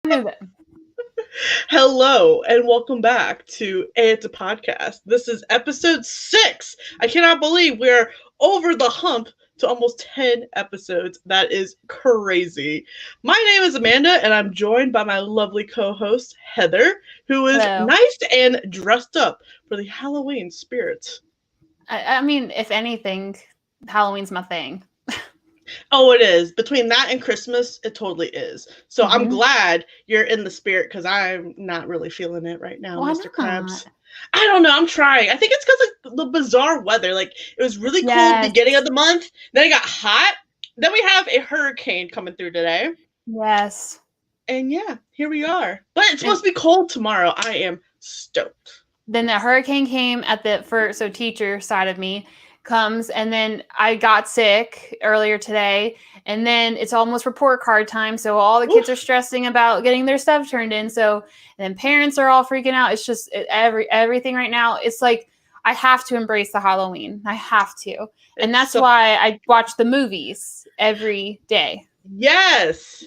knew that. Hello and welcome back to It's a Podcast. This is episode 6. I cannot believe we're over the hump to almost 10 episodes. That is crazy. My name is Amanda and I'm joined by my lovely co-host Heather, who is Hello. nice and dressed up for the Halloween spirit. I mean, if anything, Halloween's my thing. Oh, it is. Between that and Christmas, it totally is. So I'm Mhm. glad you're in the spirit because I'm not really feeling it right now, Why Mr. not? Krabs. I don't know. I'm trying. I think it's because like the bizarre weather. Like it was really cold Yes. beginning of the month. Then it got hot. Then we have a hurricane coming through today. Yes. And yeah, here we are. But it's And supposed to be cold tomorrow. I am stoked. then the hurricane came at the first, so teacher side of me comes, and then I got sick earlier today, and then it's almost report card time, so all the kids are Oof. stressing about getting their stuff turned in. So and then parents are all freaking out. It's just everything right now. It's like I have to embrace the Halloween. I have to, and It's that's so why I watch the movies every day. yes.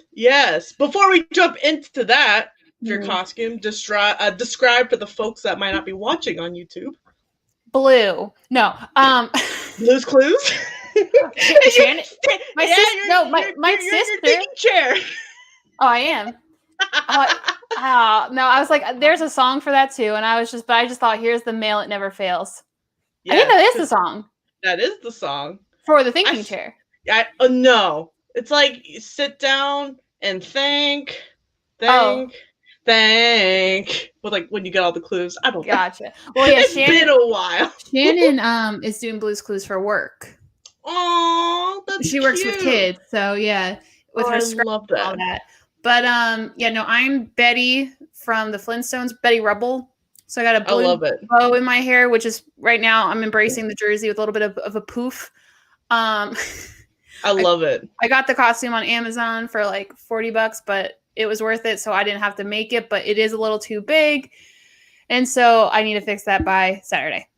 Before we jump into that, your Mhm. costume describe for the folks that might not be watching on YouTube. Blue. No. Blue's Clues. Shannon. My Yeah, sister. No, my you're sister. taking chair. Oh, I am. No, I was like, there's a song for that too, and I just thought, here's the mail, it never fails. I think Yes, that is the song that is the song. for the thinking chair. No, it's like you sit down and think, Oh, think. With like when you get all the clues. I don't know. gotcha. Well, yeah, It's been a while. Shannon is doing Blue's Clues for work. Oh, that's She works with cute. kids, so yeah, with her I script love and all that. that. But yeah, no, I'm Betty from the Flintstones, Betty Rubble. So I got a I blue love it. bow in my hair, which is right now I'm embracing the jersey with a little bit of a poof. Um, I love it. I got the costume on Amazon for like $40, but it was worth it, so I didn't have to make it, but it is a little too big. And so I need to fix that by Saturday.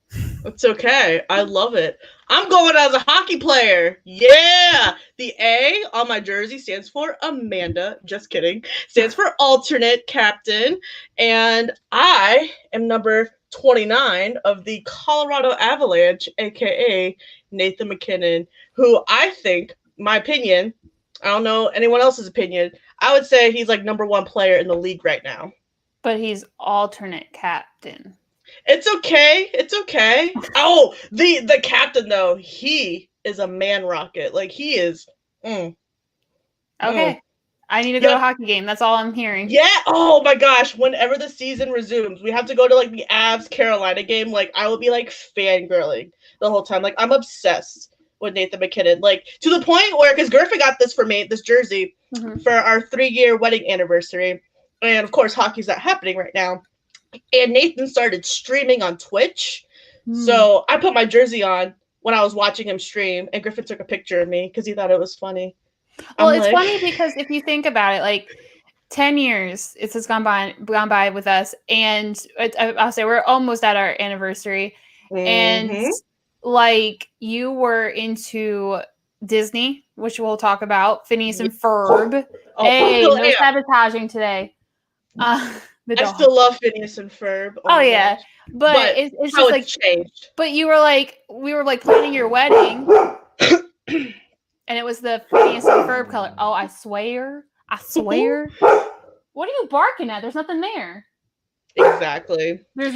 It's okay. I love it. I'm going as a hockey player. Yeah. The A on my jersey stands for Amanda. Just kidding. Stands for alternate captain. And I am number 29 of the Colorado Avalanche, aka Nathan MacKinnon, who I think, my opinion, I don't know anyone else's opinion, I would say he's like number 1 player in the league right now. But he's alternate captain. It's okay. It's okay. Oh, the captain though, he is a man rocket. Like he is. Okay. Mm. I need to go to a hockey game. That's all I'm hearing. Yeah. Oh my gosh. Whenever the season resumes, we have to go to like the Avs Carolina game. Like I will be like fangirling the whole time. Like I'm obsessed with Nathan MacKinnon. Like to the point where, because Griffin got this for me, this jersey, for our 3-year wedding anniversary, and of course hockey's not happening right now. And Nathan started streaming on Twitch. So I put my jersey on when I was watching him stream, and Griffin took a picture of me because he thought it was funny. Well, it's funny because if you think about it, like 10 years it has gone by with us, and I'll say we're almost at our anniversary. And like you were into Disney, which we'll talk about, Phineas and Ferb. Hey, no sabotaging today. I still love Phineas and Ferb. Oh yeah, but it's just like changed. But we were like planning your wedding, and it was the Phineas and Ferb color. Oh, I swear. What are you barking at? There's nothing there. Exactly. There's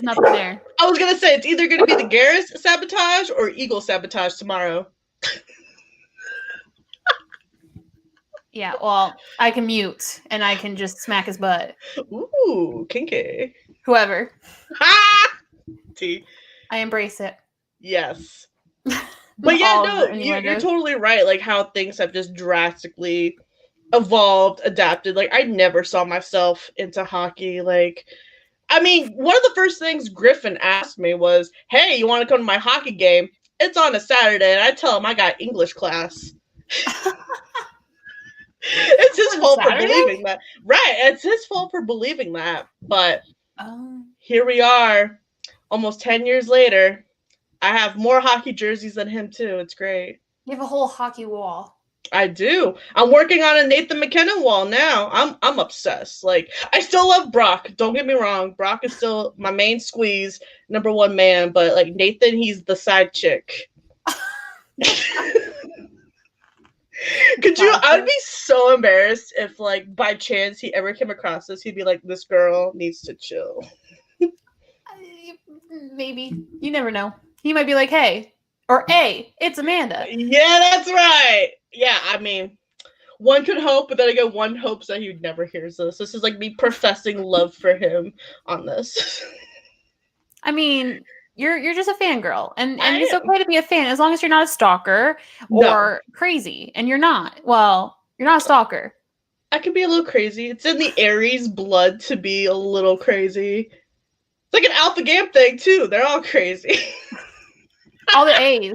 nothing there. I was gonna say it's either gonna be the Garrus sabotage or Eagle sabotage tomorrow. Yeah, well, I can mute and I can just smack his butt. Ooh, kinky. Whoever. T. I embrace it. Yes. But yeah, no, you're totally right. Like how things have just drastically evolved, adapted. Like I never saw myself into hockey. Like, I mean, one of the first things Griffin asked me was, "Hey, you want to come to my hockey game? It's on a Saturday." And I tell him I got English class. It's his fault for believing that. Right, it's his fault for believing that. But here we are, almost 10 years later. I have more hockey jerseys than him too. It's great. You have a whole hockey wall. I do. I'm working on a Nathan McKinnon wall now. I'm obsessed. Like, I still love Brock. Don't get me wrong. Brock is still my main squeeze, number one man. But like Nathan, he's the side chick. Could you? I would be so embarrassed if, like, by chance he ever came across this. He'd be like, "This girl needs to chill." Maybe. You never know. He might be like, "Hey," or "Hey, it's Amanda." Yeah, that's right. Yeah, I mean, one could hope, but then again, one hopes that he never hears this. This is like me professing love for him on this. I mean, you're just a fangirl, and it's okay to be a fan as long as you're not a stalker or crazy, and you're not. Well, you're not a stalker. I could be a little crazy. It's in the Aries blood to be a little crazy. It's like an Alpha Gam thing too. They're all crazy. All the A's.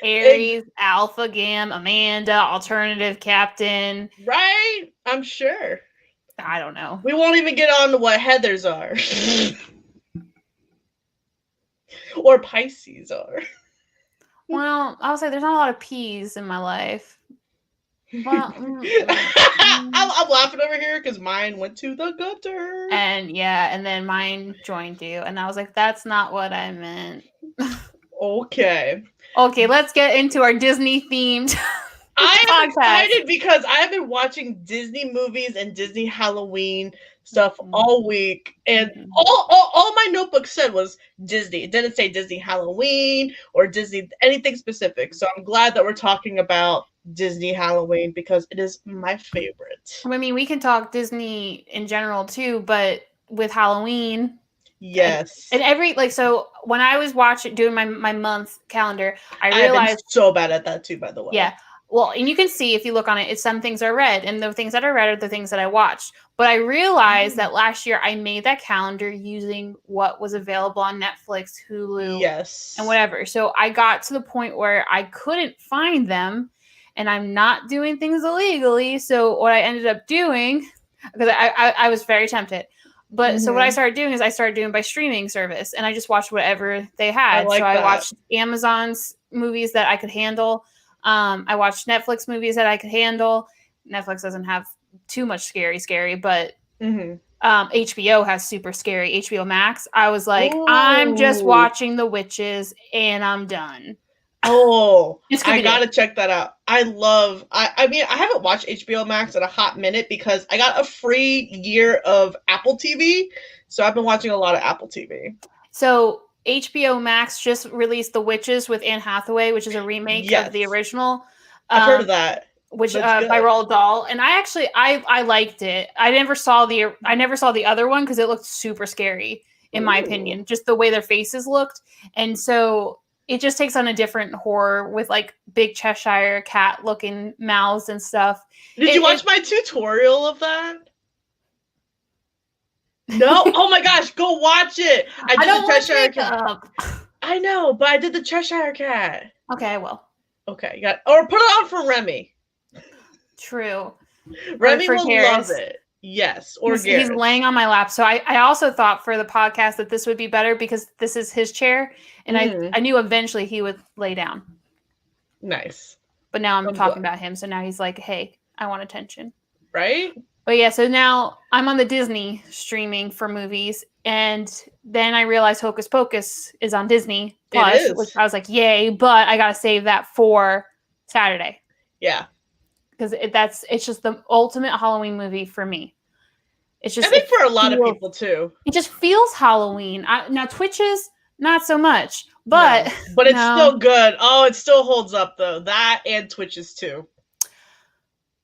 Aries, Alpha Gam, Amanda, alternative captain. Right? I'm sure. I don't know. We won't even get on to what Heathers are. Or Pisces are. Well, I'll say there's not a lot of P's in my life. Well, I'm laughing over here because mine went to the gutter. And then mine joined you. And I was like, that's not what I meant. Okay, let's get into our Disney themed I am excited because I have been watching Disney movies and Disney Halloween stuff all week, and all my notebook said was Disney. It didn't say Disney Halloween or Disney anything specific. So I'm glad that we're talking about Disney Halloween because it is my favorite. I mean, we can talk Disney in general too, but with Halloween. Yes. And every, like, so when I was doing my month calendar, I realized. I'm so bad at that too, by the way. Yeah. Well, and you can see if you look on it, it's some things are red, and the things that are red are the things that I watched. But I realized that last year I made that calendar using what was available on Netflix, Hulu, and whatever. So I got to the point where I couldn't find them, and I'm not doing things illegally. So what I ended up doing, because I was very tempted, but so what I started doing is I started doing by streaming service, and I just watched whatever they had. I watched Amazon's movies that I could handle. I watched Netflix movies that I could handle. Netflix doesn't have too much scary, but HBO has super scary. HBO Max. I was like, I'm just watching The Witches and I'm done. Oh, I gotta check that out. I mean, I haven't watched HBO Max in a hot minute because I got a free year of Apple TV. So I've been watching a lot of Apple TV. So HBO Max just released The Witches with Anne Hathaway, which is a remake of the original. I've heard of that. Which by Roald Dahl, and I liked it. I never saw the other one because it looked super scary in my opinion, just the way their faces looked, and so it just takes on a different horror with like big Cheshire cat looking mouths and stuff. Did you watch my tutorial of that? No? Oh my gosh, go watch it. I did the Cheshire cat. I know, but I did the Cheshire cat. Okay, I will. Okay, or put it on for Remy. True. Remy will love it. Yes, or he's laying on my lap. So I also thought for the podcast that this would be better because this is his chair, and I knew eventually he would lay down. Nice. But now I'm talking about him, so now he's like, hey, I want attention. Right? But yeah, so now I'm on the Disney streaming for movies, and then I realized Hocus Pocus is on Disney Plus, which I was like, yay, but I gotta save that for Saturday. Yeah. Because it's just the ultimate Halloween movie for me. It's just, I think for a lot of people too. It just feels Halloween. Now Twitches, not so much, but it's still good. Oh, it still holds up though. That and Twitches too.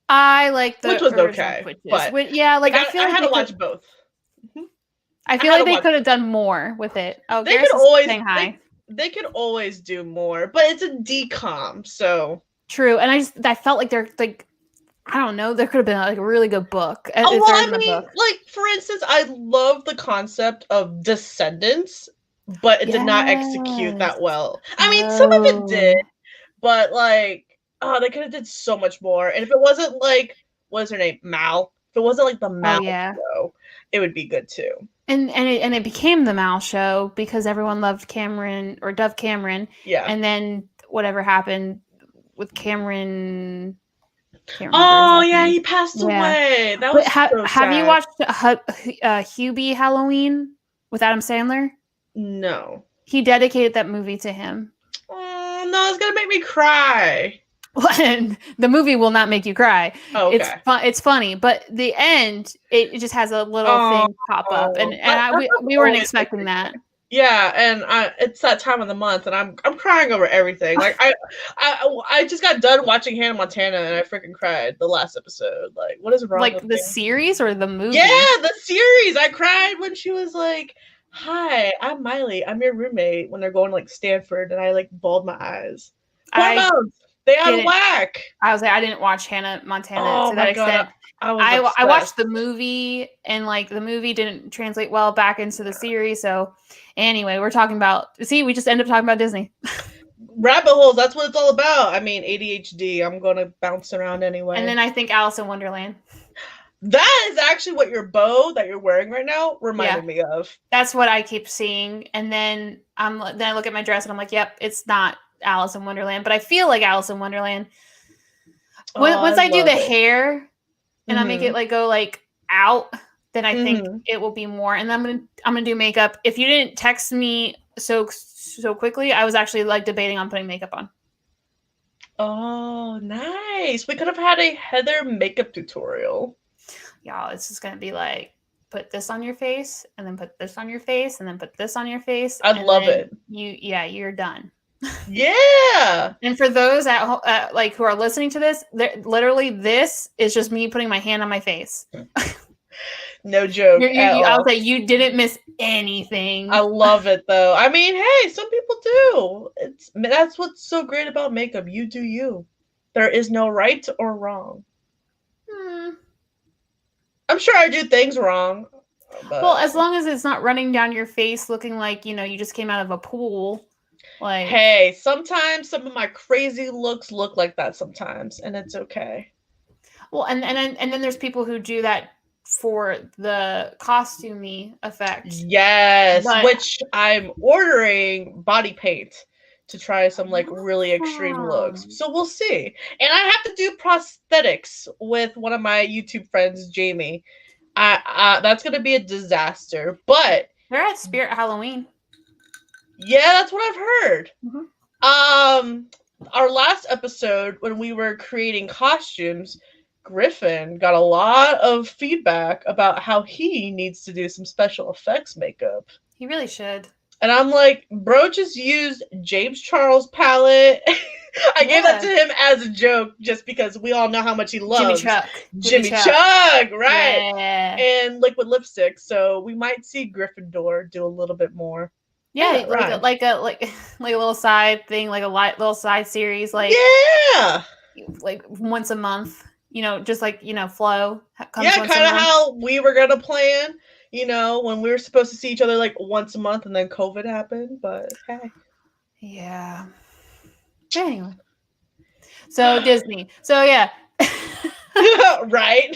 I like the which was okay, Twitches. But yeah, like I had to watch both. I feel like they could have done more with it. Oh, they could always hi. They could always do more, but it's a decom, so. True, and I felt like they're like, I don't know, there could have been like a really good book. Oh, well, I mean, like for instance, I love the concept of Descendants, but it did not execute that well. I mean, some of it did, but like, they could have did so much more. And if it wasn't like, what's her name, Mal? If it wasn't like the Mal show, it would be good too. And it became the Mal show because everyone loved Cameron or Dove Cameron. Yeah. And then whatever happened with Cameron, Can't remember. Oh his last yeah, name. he passed away. That But was so have you sad. watched Hubie Halloween with Adam Sandler? No. He dedicated that movie to him. Oh no, it's gonna make me cry. And the movie will not make you cry. Oh, okay. It's funny, but the end it just has a little thing pop up, and we weren't expecting that. Yeah, and it's that time of the month, and I'm crying over everything. Like I just got done watching Hannah Montana, and I freaking cried the last episode. Like, what is wrong like with the me? series or the movie? Yeah, the series. I cried when she was like, "Hi, I'm Miley. I'm your roommate." When they're going to like Stanford, and I like bawled my eyes. Hormones. They out of whack. I was like, I didn't watch Hannah Montana to that extent. I watched the movie, and like the movie didn't translate well back into the series. So anyway, we're talking about, we just end up talking about Disney. Rabbit holes, that's what it's all about. I mean, ADHD, I'm going to bounce around anyway. And then I think Alice in Wonderland. That is actually what your bow that you're wearing right now reminded me of. That's what I keep seeing. And then I look at my dress and I'm like, yep, it's not Alice in Wonderland, but I feel like Alice in Wonderland. Once I do the hair and I make it like go like out, then I think it will be more. And then I'm gonna do makeup. If you didn't text me so quickly, I was actually like debating on putting makeup on. Oh, nice. We could have had a Heather makeup tutorial. Y'all, it's just gonna be like, put this on your face, and then put this on your face, and then put this on your face. I'd love it. You're done. Yeah. And for those like who are listening to this, literally this is just me putting my hand on my face. No joke. I was like, you didn't miss anything. I love it though. I mean, hey, some people do. That's what's so great about makeup. You do you. There is no right or wrong. I'm sure I do things wrong. Well, as long as it's not running down your face looking like, you just came out of a pool. Like, hey, sometimes some of my crazy looks look like that sometimes, and it's okay. Well, and then there's people who do that for the costumey effect. Yes, which I'm ordering body paint to try some like really extreme looks. So we'll see. And I have to do prosthetics with one of my YouTube friends, Jamie. That's gonna be a disaster. But they're at Spirit Halloween. Yeah, that's what I've heard. Our last episode when we were creating costumes, Griffin got a lot of feedback about how he needs to do some special effects makeup. He really should. And I'm like, bro, just use James Charles palette. I gave that to him as a joke just because we all know how much he loves Jimmy Chug, right? Yeah. And liquid lipstick. So we might see Gryffindor do a little bit more. Yeah, like a little side thing, like a little side series, like once a month. Just like flow. Yeah, kind of how we were gonna plan. When we were supposed to see each other like once a month, and then COVID happened. But hey, yeah. Anyway, so Disney. So yeah, right.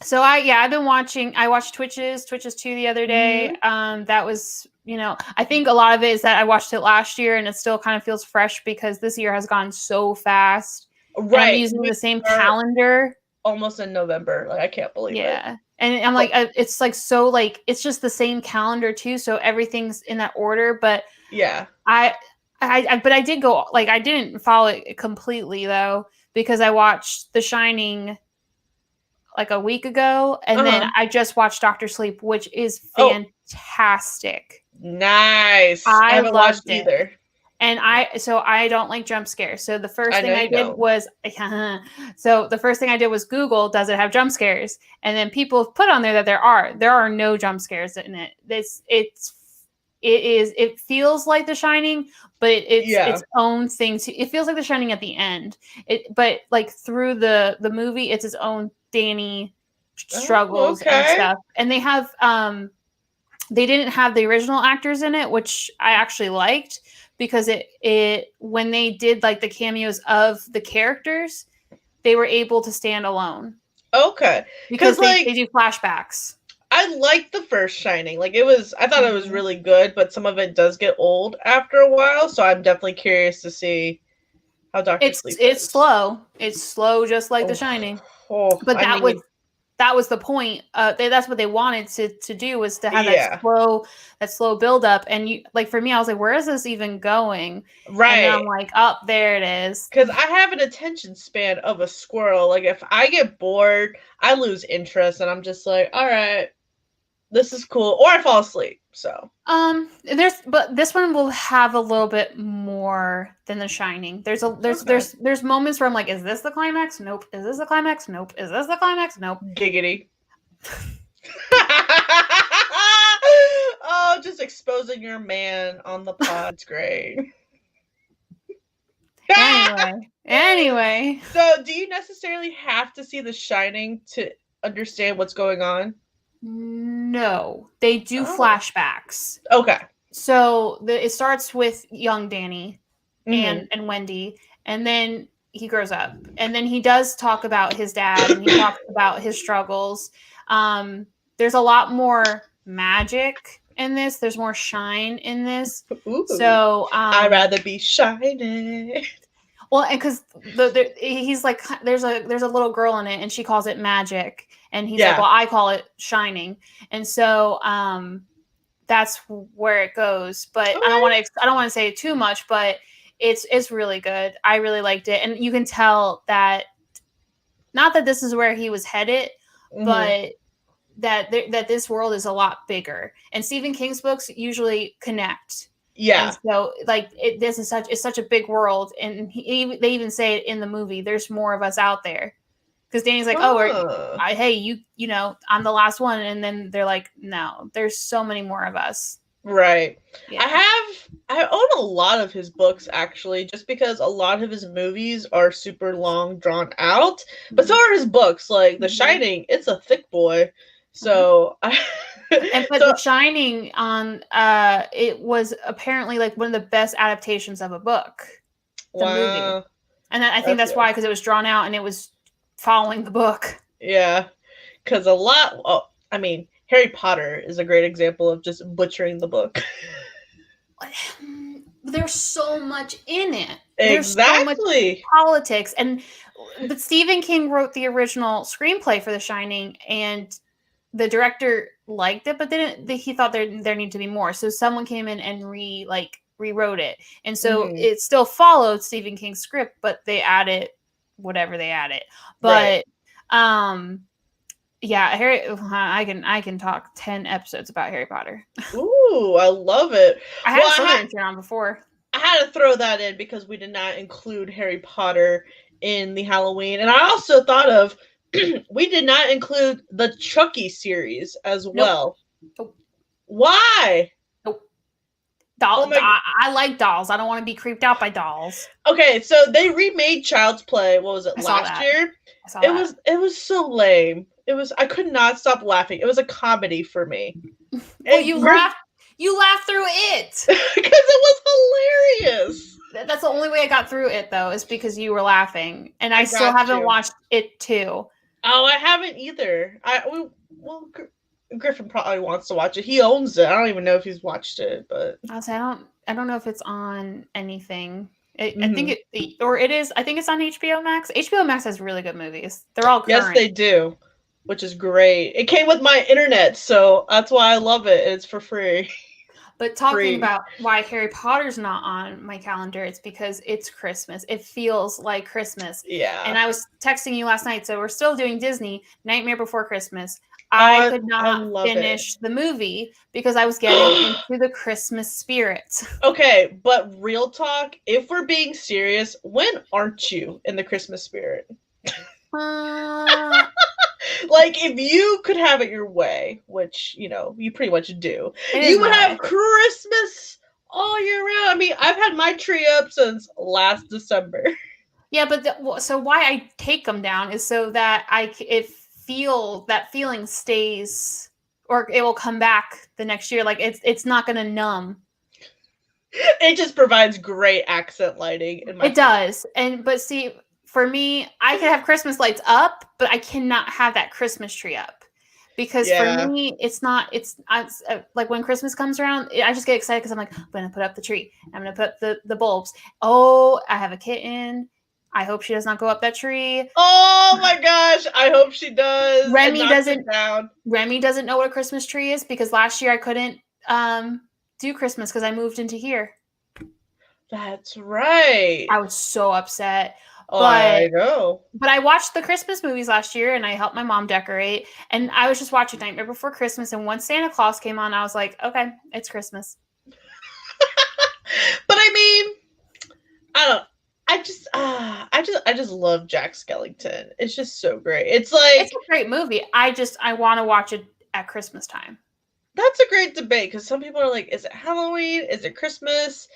So I've been watching. I watched Twitches 2 the other day. That was I think a lot of it is that I watched it last year, and it still kind of feels fresh because this year has gone so fast. Right, I'm using the same calendar. Almost in November. Like I can't believe it. Yeah, and I'm like, it's like so like it's just the same calendar too. So everything's in that order. But yeah, but I did go like I didn't follow it completely though because I watched The Shining like a week ago, and then I just watched Dr. Sleep, which is fantastic. Nice. I haven't watched either. And I don't like jump scares. So the first thing I did was Google, does it have jump scares? And then people put on there that there are no jump scares in it. It feels like The Shining, but it's its own thing too. It feels like The Shining at the end. But like through the movie, it's its own Danny struggles and stuff. And they have they didn't have the original actors in it, which I actually liked because it when they did like the cameos of the characters, they were able to stand alone. Okay. Because they do flashbacks. I liked the first Shining. I thought it was really good, but some of it does get old after a while. So I'm definitely curious to see how Dr. Sleep is. It's slow. It's slow, just like The Shining. But that was the point. That's what they wanted to do, was to have that slow build up. And you, like, for me, I was like, where is this even going? Right. And then I'm like, oh, there it is. Because I have an attention span of a squirrel. Like, if I get bored, I lose interest, and I'm just like, all right, this is cool, or I fall asleep. So but this one will have a little bit more than The Shining. There's moments where I'm like, is this the climax? Nope. Is this the climax? Nope. Is this the climax? Nope. Giggity. Oh, just exposing your man on the pod. It's great. Anyway. So, do you necessarily have to see The Shining to understand what's going on? No, they do flashbacks. Okay. So it starts with young Danny and Wendy, and then he grows up, and then he does talk about his dad, and he talks about his struggles. There's a lot more magic in this. There's more shine in this. Ooh. So I'd rather be shining. Well, and because he's like, there's a little girl in it, and she calls it magic, and he's like, well, I call it shining, and so that's where it goes. But I don't want to say too much, but it's really good. I really liked it, and you can tell that, not that this is where he was headed, but that this world is a lot bigger. And Stephen King's books usually connect. Yeah. And so, like, it's such a big world, and they even say it in the movie. There's more of us out there, because Danny's like, hey, you know, I'm the last one, and then they're like, no, there's so many more of us. Right. Yeah. I own a lot of his books, actually, just because a lot of his movies are super long, drawn out, but so are his books. Like The Shining, it's a thick boy. So The Shining it was apparently like one of the best adaptations of a book. The movie. And I think that's why, because it was drawn out and it was following the book. Yeah. Because Harry Potter is a great example of just butchering the book. There's so much in it. Exactly. There's so much politics. But Stephen King wrote the original screenplay for The Shining, and the director liked it, but he thought there needed to be more. So someone came in and rewrote it. And so it still followed Stephen King's script, but they added whatever they added. But Harry, I can talk 10 episodes about Harry Potter. Ooh, I love it. I had Slytherin on before. I had to throw that in because we did not include Harry Potter in the Halloween. And I also thought of, we did not include the Chucky series as well. Nope. Why? Nope. I like dolls. I don't want to be creeped out by dolls. Okay, so they remade Child's Play. What was it, last year? It was so lame. I could not stop laughing. It was a comedy for me. Well, you laughed through it. Because it was hilarious. That's the only way I got through it, though, is because you were laughing. And I still haven't watched it, too. Oh, I haven't either. Griffin probably wants to watch it. He owns it. I don't even know if he's watched it, but I don't know if it's on anything. I think it is. I think it's on HBO Max. HBO Max has really good movies. They're all current. Yes, they do, which is great. It came with my internet, so that's why I love it. It's for free. But talking about why Harry Potter's not on my calendar, it's because it's Christmas. It feels like Christmas. Yeah. And I was texting you last night, so we're still doing Disney, Nightmare Before Christmas. I could not finish the movie because I was getting into the Christmas spirit. Okay, but real talk, if we're being serious, when aren't you in the Christmas spirit? Like, if you could have it your way, which, you know, you pretty much do, you would have Christmas all year round. I mean, I've had my tree up since last December. Yeah, but so why I take them down is so that that feeling stays, or it will come back the next year. Like, it's not going to numb. It just provides great accent lighting. It does. But for me, I can have Christmas lights up, but I cannot have that Christmas tree up Because for me, it's like when Christmas comes around, I just get excited because I'm like, I'm going to put up the tree. I'm going to put the bulbs. Oh, I have a kitten. I hope she does not go up that tree. Oh my gosh, I hope she does. Remy doesn't know what a Christmas tree is because last year I couldn't do Christmas because I moved into here. That's right. I was so upset. Oh, I know. But I watched the Christmas movies last year and I helped my mom decorate. And I was just watching Nightmare Before Christmas. And once Santa Claus came on, I was like, okay, it's Christmas. But I mean, I don't. I just love Jack Skellington. It's just so great. It's a great movie. I want to watch it at Christmas time. That's a great debate because some people are like, is it Halloween? Is it Christmas?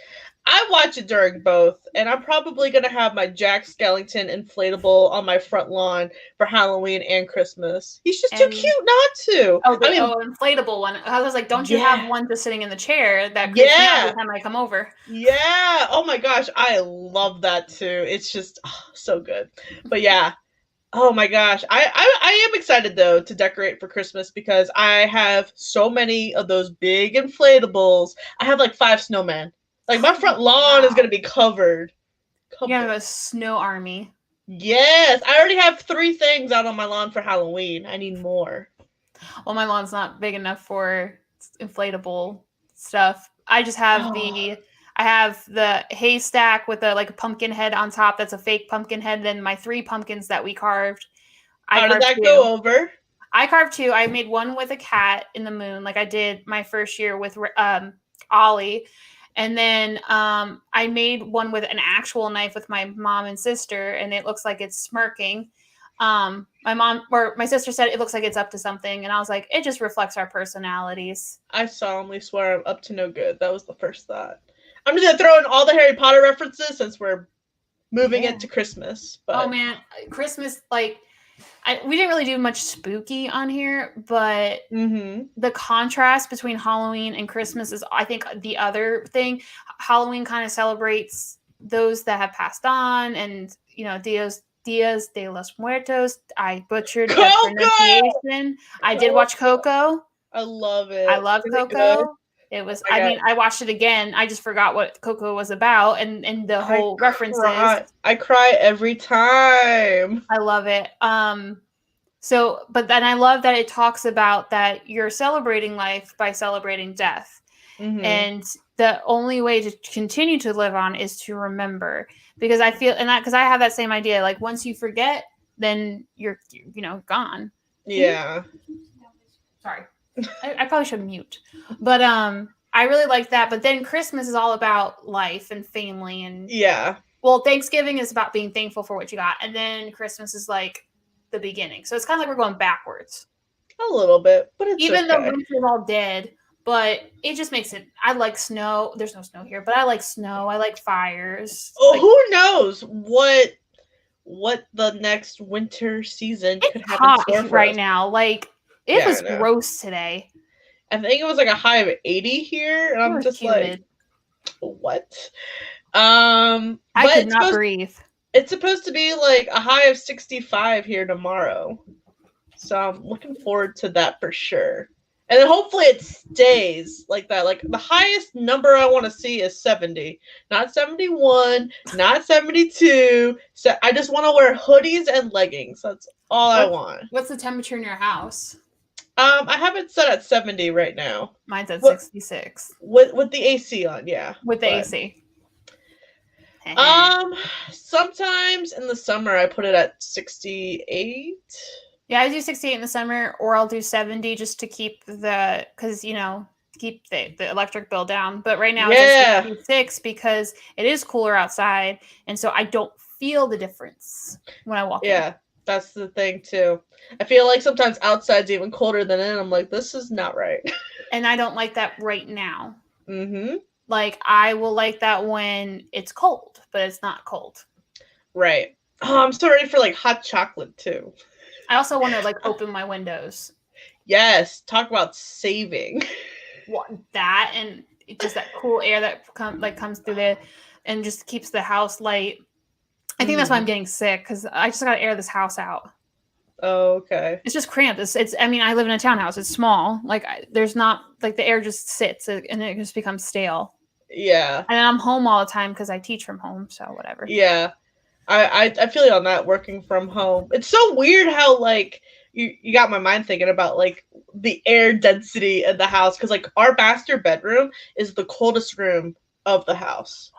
I watch it during both, and I'm probably going to have my Jack Skellington inflatable on my front lawn for Halloween and Christmas. He's just too cute not to. Inflatable one. I was like, don't you have one just sitting in the chair that creeps me out every time I come over? Yeah. Oh my gosh, I love that too. It's just so good. But yeah. Oh my gosh. I am excited though to decorate for Christmas because I have so many of those big inflatables. I have like 5 snowmen. Like my front lawn is gonna be covered. You have a snow army. Yes. I already have 3 things out on my lawn for Halloween. I need more. Well, my lawn's not big enough for inflatable stuff. I just have I have the haystack with a pumpkin head on top. That's a fake pumpkin head. Then my 3 pumpkins that we carved. How did that go over? I carved 2. I made one with a cat in the moon, like I did my first year with Ollie. And then I made one with an actual knife with my mom and sister, and it looks like it's smirking. My sister said it looks like it's up to something, and I was like, it just reflects our personalities. I solemnly swear I'm up to no good. That was the first thought. I'm just gonna throw in all the Harry Potter references since we're moving it to Christmas. But oh man, Christmas, we didn't really do much spooky on here, but the contrast between Halloween and Christmas is, I think, the other thing. Halloween kind of celebrates those that have passed on, and Dias de los Muertos. I butchered the pronunciation. I did watch Coco. I love it. I love Coco. It was. I watched it again. I just forgot what Coco was about, and the whole references. I cry every time. I love it. But then I love that it talks about that you're celebrating life by celebrating death, and the only way to continue to live on is to remember. Because I feel, because I have that same idea. Like once you forget, then you're gone. Yeah. Sorry. I probably should mute, but I really like that. But then Christmas is all about life and family, and well, Thanksgiving is about being thankful for what you got, and then Christmas is like the beginning. So it's kind of like we're going backwards a little bit, but it's even though winter's all dead, but it just makes it. I like snow. There's no snow here, but I like snow. I like fires. Oh, who knows what the next winter season could have in store for right us. now? It was gross today. I think it was like a high of 80 here, and I'm just humid. What? I could not breathe. It's supposed to be like a high of 65 here tomorrow, so I'm looking forward to that for sure. And then hopefully it stays like that. Like the highest number I want to see is 70, not 71, not 72. So I just want to wear hoodies and leggings. That's all I want. What's the temperature in your house? I have it set at 70 right now. Mine's at 66. With the AC on, yeah. With the AC. Sometimes in the summer I put it at 68. Yeah, I do 68 in the summer, or I'll do 70 just to keep keep the electric bill down. But right now it's at 66 because it is cooler outside, and so I don't feel the difference when I walk in. Yeah, that's the thing too. I feel like sometimes outside's even colder than in. I'm like, this is not right. And I don't like that right now. Like I will like that when it's cold, but it's not cold. Right. Oh, I'm so ready for hot chocolate too. I also want to open my windows. Yes, talk about saving. That and just that cool air that comes through there and just keeps the house light. I think that's why I'm getting sick, because I just got to air this house out. Oh, okay. It's just cramped. It's. I mean, I live in a townhouse. It's small. Like there's not like the air just sits and it just becomes stale. Yeah. And I'm home all the time because I teach from home. So whatever. Yeah. I feel you on that, working from home. It's so weird how like you got my mind thinking about like the air density in the house, because like our master bedroom is the coldest room of the house.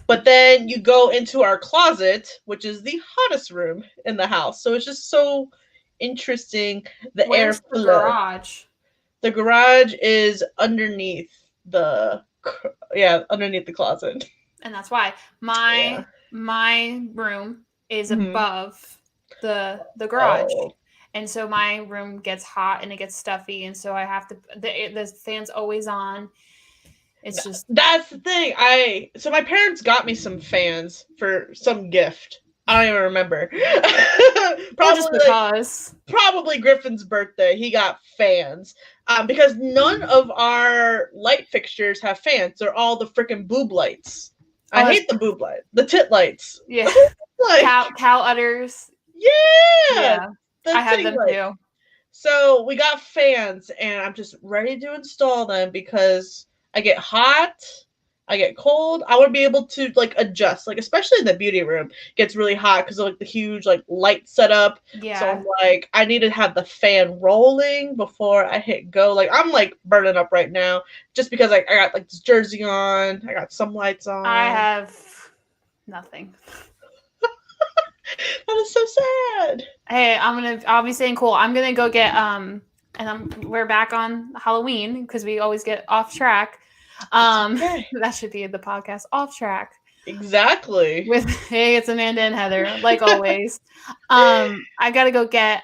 But then you go into our closet, which is the hottest room in the house. So it's just so interesting, the Where's airflow. the garage? The garage is underneath underneath the closet. And that's why my room is above the garage. Oh. And so my room gets hot and it gets stuffy, and so I have to the fan's always on. It's just that's the thing. So my parents got me some fans for some gift. I don't even remember. Probably Griffin's birthday. He got fans. Because none of our light fixtures have fans. They're all the freaking boob lights. I hate the boob light. The tit lights. Yeah. Cow udders. Yeah. I have them too. So we got fans, and I'm just ready to install them because I get hot, I get cold. I want to be able to like adjust, like especially in the beauty room, it gets really hot because of like the huge like light setup. Yeah. So I'm like, I need to have the fan rolling before I hit go. Like I'm like burning up right now just because like I got like this jersey on, I got some lights on. I have nothing. That is so sad. Hey, I'll be saying cool. I'm gonna go get we're back on Halloween because we always get off track. Okay. That should be the podcast, Off Track. Exactly. With hey, it's Amanda and Heather, like always. I gotta go get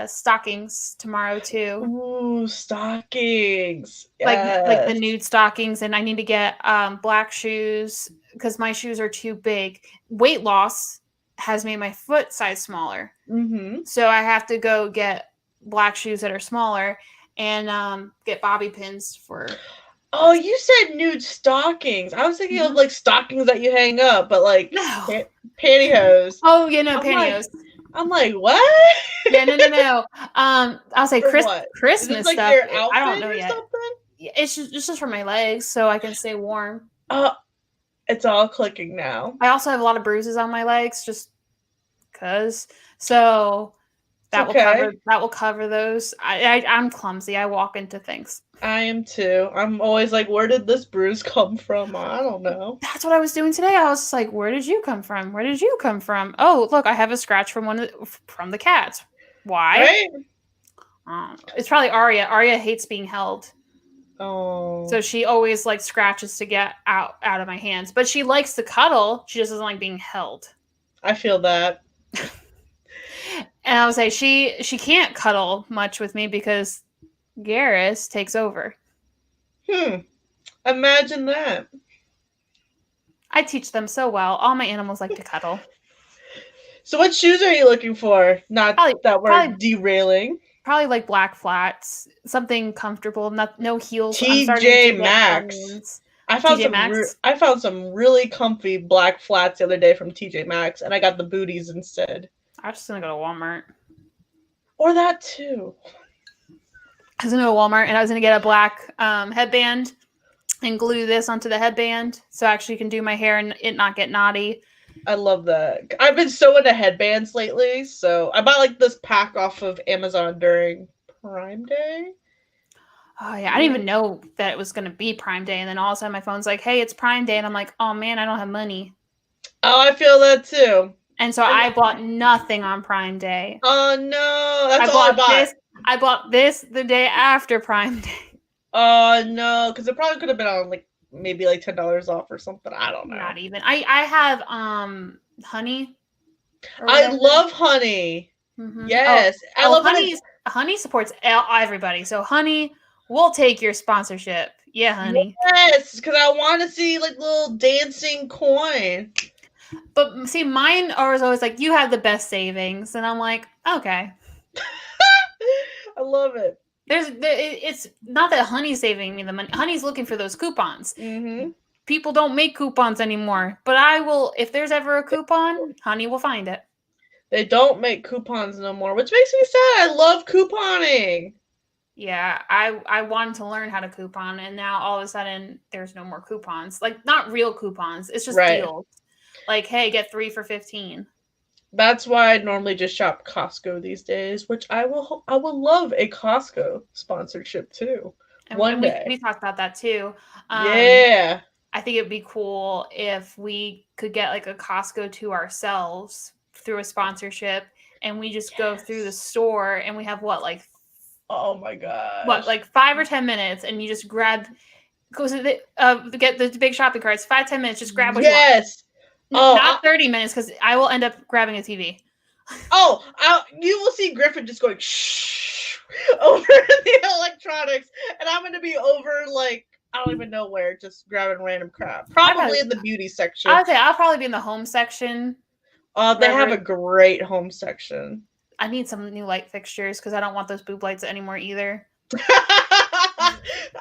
stockings tomorrow too. Ooh, stockings. Yes. Like the nude stockings, and I need to get black shoes because my shoes are too big. Weight loss has made my foot size smaller. Mm-hmm. So I have to go get black shoes that are smaller and get bobby pins for. Oh, you said nude stockings. I was thinking of like stockings that you hang up, but like pantyhose. Oh, yeah, no, pantyhose. I'm like, what? Yeah, no. I'll say Christmas Is it like stuff. Your outfit I don't know yet. Something? It's just for my legs, so I can stay warm. It's all clicking now. I also have a lot of bruises on my legs, just cause. So that will cover those. I'm clumsy. I walk into things. I am too. I'm always like, where did this bruise come from? I don't know. That's what I was doing today. I was just like, where did you come from? Where did you come from? Oh, look, I have a scratch from the cats. Why? Right? It's probably Arya. Arya hates being held. Oh. So she always like scratches to get out of my hands. But she likes to cuddle. She just doesn't like being held. I feel that. And I would say she can't cuddle much with me because Garrus takes over. Imagine that. I teach them so well. All my animals like to cuddle. So what shoes are you looking for? Not that we're derailing. Probably like black flats. Something comfortable. No heels. TJ Maxx. I found some really comfy black flats the other day from TJ Maxx, and I got the booties instead. I was just gonna go to Walmart. Or that too. I was gonna go to Walmart and I was gonna get a black headband and glue this onto the headband so I actually can do my hair and it not get knotty. I love that. I've been so into headbands lately, so I bought like this pack off of Amazon during Prime Day. Oh yeah, I didn't even know that it was gonna be Prime Day, and then all of a sudden my phone's like, "Hey, it's Prime Day," and I'm like, "Oh man, I don't have money." Oh, I feel that too. And so I bought nothing on Prime Day. Oh no, that's all I bought. I bought this the day after Prime Day. Oh no, because it probably could have been on like maybe like $10 off or something. I don't know. Not even. I have honey. I love honey. Mm-hmm. Yes, I love honey. Honey supports everybody. So honey, we'll take your sponsorship. Yeah, honey. Yes, because I want to see like little dancing coin. But see, mine are always like, you have the best savings, and I'm like, okay. I love it. It's not that Honey's saving me the money. Honey's looking for those coupons. Mm-hmm. People don't make coupons anymore, but I will. If there's ever a coupon, Honey will find it. They don't make coupons no more, which makes me sad. I love couponing. Yeah, I wanted to learn how to coupon, and now all of a sudden there's no more coupons. Like, not real coupons. It's just Right. deals. Like, hey, get 3 for 15. That's why I normally just shop Costco these days, which I will love a Costco sponsorship too. One And day. we talked about that too. Yeah. I think it'd be cool if we could get like a Costco to ourselves through a sponsorship, and we just go through the store, and we have like oh my gosh, like 5 or 10 minutes, and you just grab get the big shopping carts. 5-10 minutes, just grab what you want. Yes. Not 30 minutes, because I will end up grabbing a TV. Oh, you will see Griffin just going shh over the electronics, and I'm going to be over like I don't even know where, just grabbing random crap. Probably in the beauty section. I'll probably be in the home section. They have a great home section. I need some new light fixtures because I don't want those boob lights anymore either.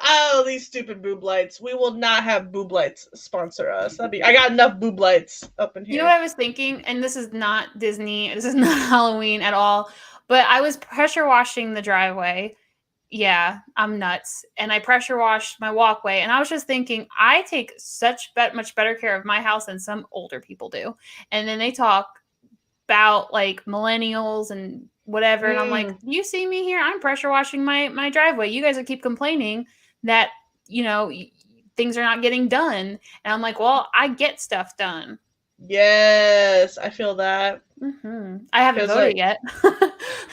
Oh, these stupid boob lights. We will not have boob lights sponsor us. I got enough boob lights up in here. You know what I was thinking? And this is not Disney. This is not Halloween at all. But I was pressure washing the driveway. Yeah, I'm nuts. And I pressure washed my walkway. And I was just thinking, I take much better care of my house than some older people do. And then they talk about like millennials and whatever. And I'm like, you see me here? I'm pressure washing my driveway. You guys will keep complaining that, things are not getting done. And I'm like, well, I get stuff done. Yes, I feel that. Mm-hmm. I haven't voted yet.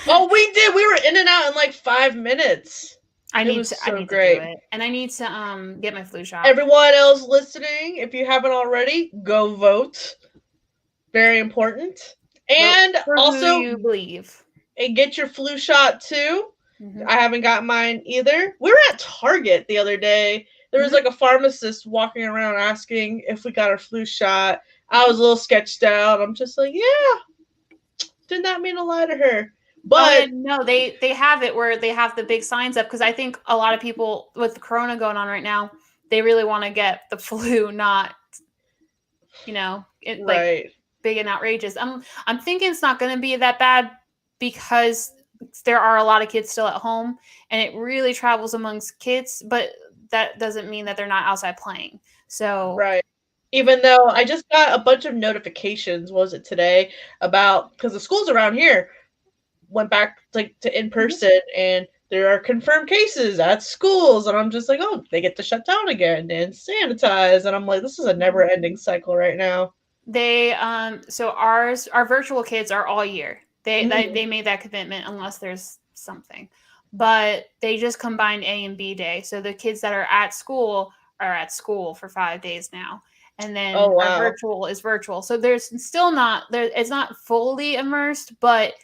Oh, we did. We were in and out in like 5 minutes. I need to do it. And I need to get my flu shot. Everyone else listening, if you haven't already, go vote. Very important. And vote for also, who you believe. And get your flu shot too. Mm-hmm. I haven't got mine either. We were at Target the other day. There was like a pharmacist walking around asking if we got our flu shot. I was a little sketched out. I'm just like, yeah. Did not mean to lie to her. But no, they have it where they have the big signs up, because I think a lot of people with the corona going on right now, they really want to get the flu, not, like big and outrageous. I'm thinking it's not going to be that bad, because there are a lot of kids still at home, and it really travels amongst kids, but that doesn't mean that they're not outside playing. So even though I just got a bunch of notifications, was it today, about, because the schools around here went back to in person, and there are confirmed cases at schools, and I'm just like, oh, they get to shut down again and sanitize, and I'm like, this is a never-ending cycle right now. They so our virtual kids are all year. They made that commitment unless there's something, but they just combined A and B day. So the kids that are at school for 5 days now. And then our virtual is virtual. So there's still not there. It's not fully immersed, but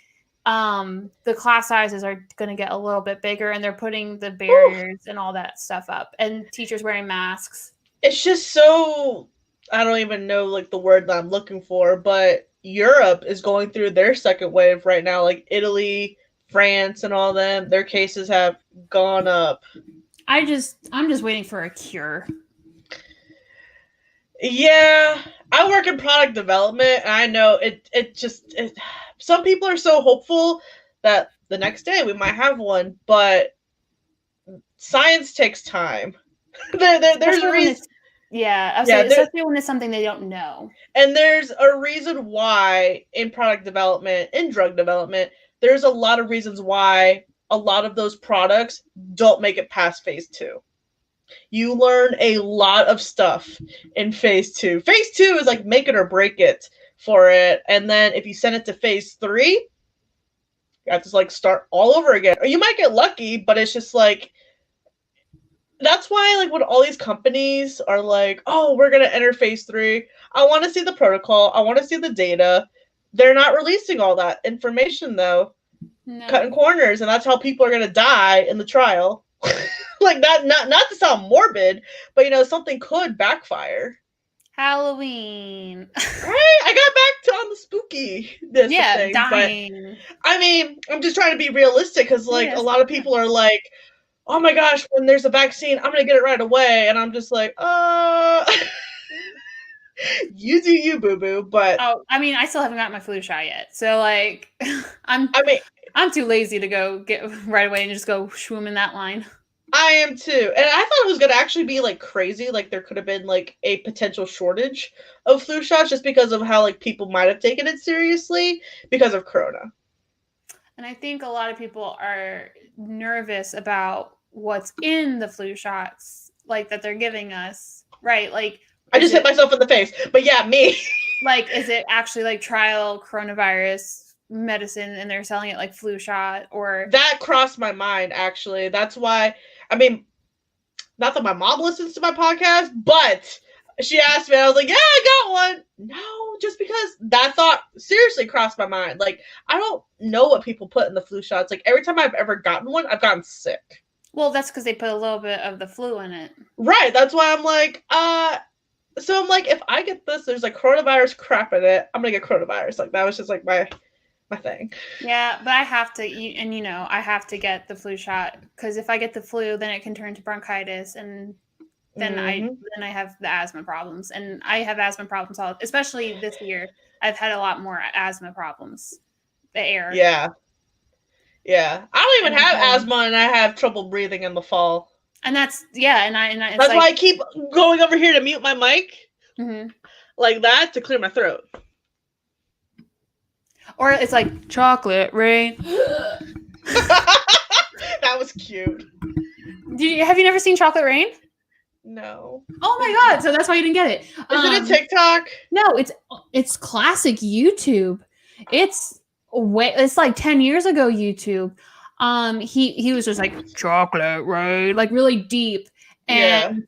the class sizes are going to get a little bit bigger, and they're putting the barriers and all that stuff up, and teachers wearing masks. It's just so, I don't even know like the word that I'm looking for, but Europe is going through their second wave right now. Like Italy, France, and all them, their cases have gone up. I'm just waiting for a cure. Yeah, I work in product development, and I know it some people are so hopeful that the next day we might have one, but science takes time. There's a reason. Especially when it's something they don't know. And there's a reason why in product development, in drug development, there's a lot of reasons why a lot of those products don't make it past phase 2. You learn a lot of stuff in phase 2. Phase 2 is like make it or break it for it. And then if you send it to phase 3, you have to like start all over again. Or you might get lucky, but it's just like, that's why like when all these companies are like, oh, we're going to enter phase 3, I want to see the protocol. I want to see the data. They're not releasing all that information though. No. Cutting corners. And that's how people are going to die in the trial. Like not to sound morbid, but something could backfire. Halloween. Right? I got back to on the spooky thing, dying. But I mean, I'm just trying to be realistic, because like a lot of people are like, oh my gosh, when there's a vaccine, I'm gonna get it right away, and I'm just like, You do you, boo boo. But I mean, I still haven't got my flu shot yet, so like, I'm too lazy to go get right away and just go swim in that line. I am too, and I thought it was gonna actually be like crazy. Like there could have been like a potential shortage of flu shots just because of how like people might have taken it seriously because of Corona. And I think a lot of people are nervous about what's in the flu shots, like that they're giving us, right? Like I just hit myself in the face, but yeah, me. Like, is it actually like trial coronavirus medicine and they're selling it like flu shot? Or that crossed my mind actually. That's why, I mean, not that my mom listens to my podcast, but she asked me, I was like, yeah, I got one. No, just because that thought seriously crossed my mind. Like, I don't know what people put in the flu shots. Like, every time I've ever gotten one, I've gotten sick. Well, that's because they put a little bit of the flu in it. Right. That's why I'm like, so I'm like, if I get this, there's like coronavirus crap in it, I'm gonna get coronavirus. Like, that was just like my thing. Yeah, but I have to, and you know, I have to get the flu shot because if I get the flu, then it can turn to bronchitis, and then I have the asthma problems, and I have asthma problems especially this year. I've had a lot more asthma problems. The air. Yeah. Yeah. I don't even have asthma, and I have trouble breathing in the fall. And that's and that's like, why I keep going over here to mute my mic, like that, to clear my throat. Or it's like chocolate rain. That was cute. Have you never seen Chocolate Rain? No. Oh my god! So that's why you didn't get it. Is it a TikTok? No, it's classic YouTube. It's like 10 years ago YouTube. He was just like chocolate rain, like really deep, and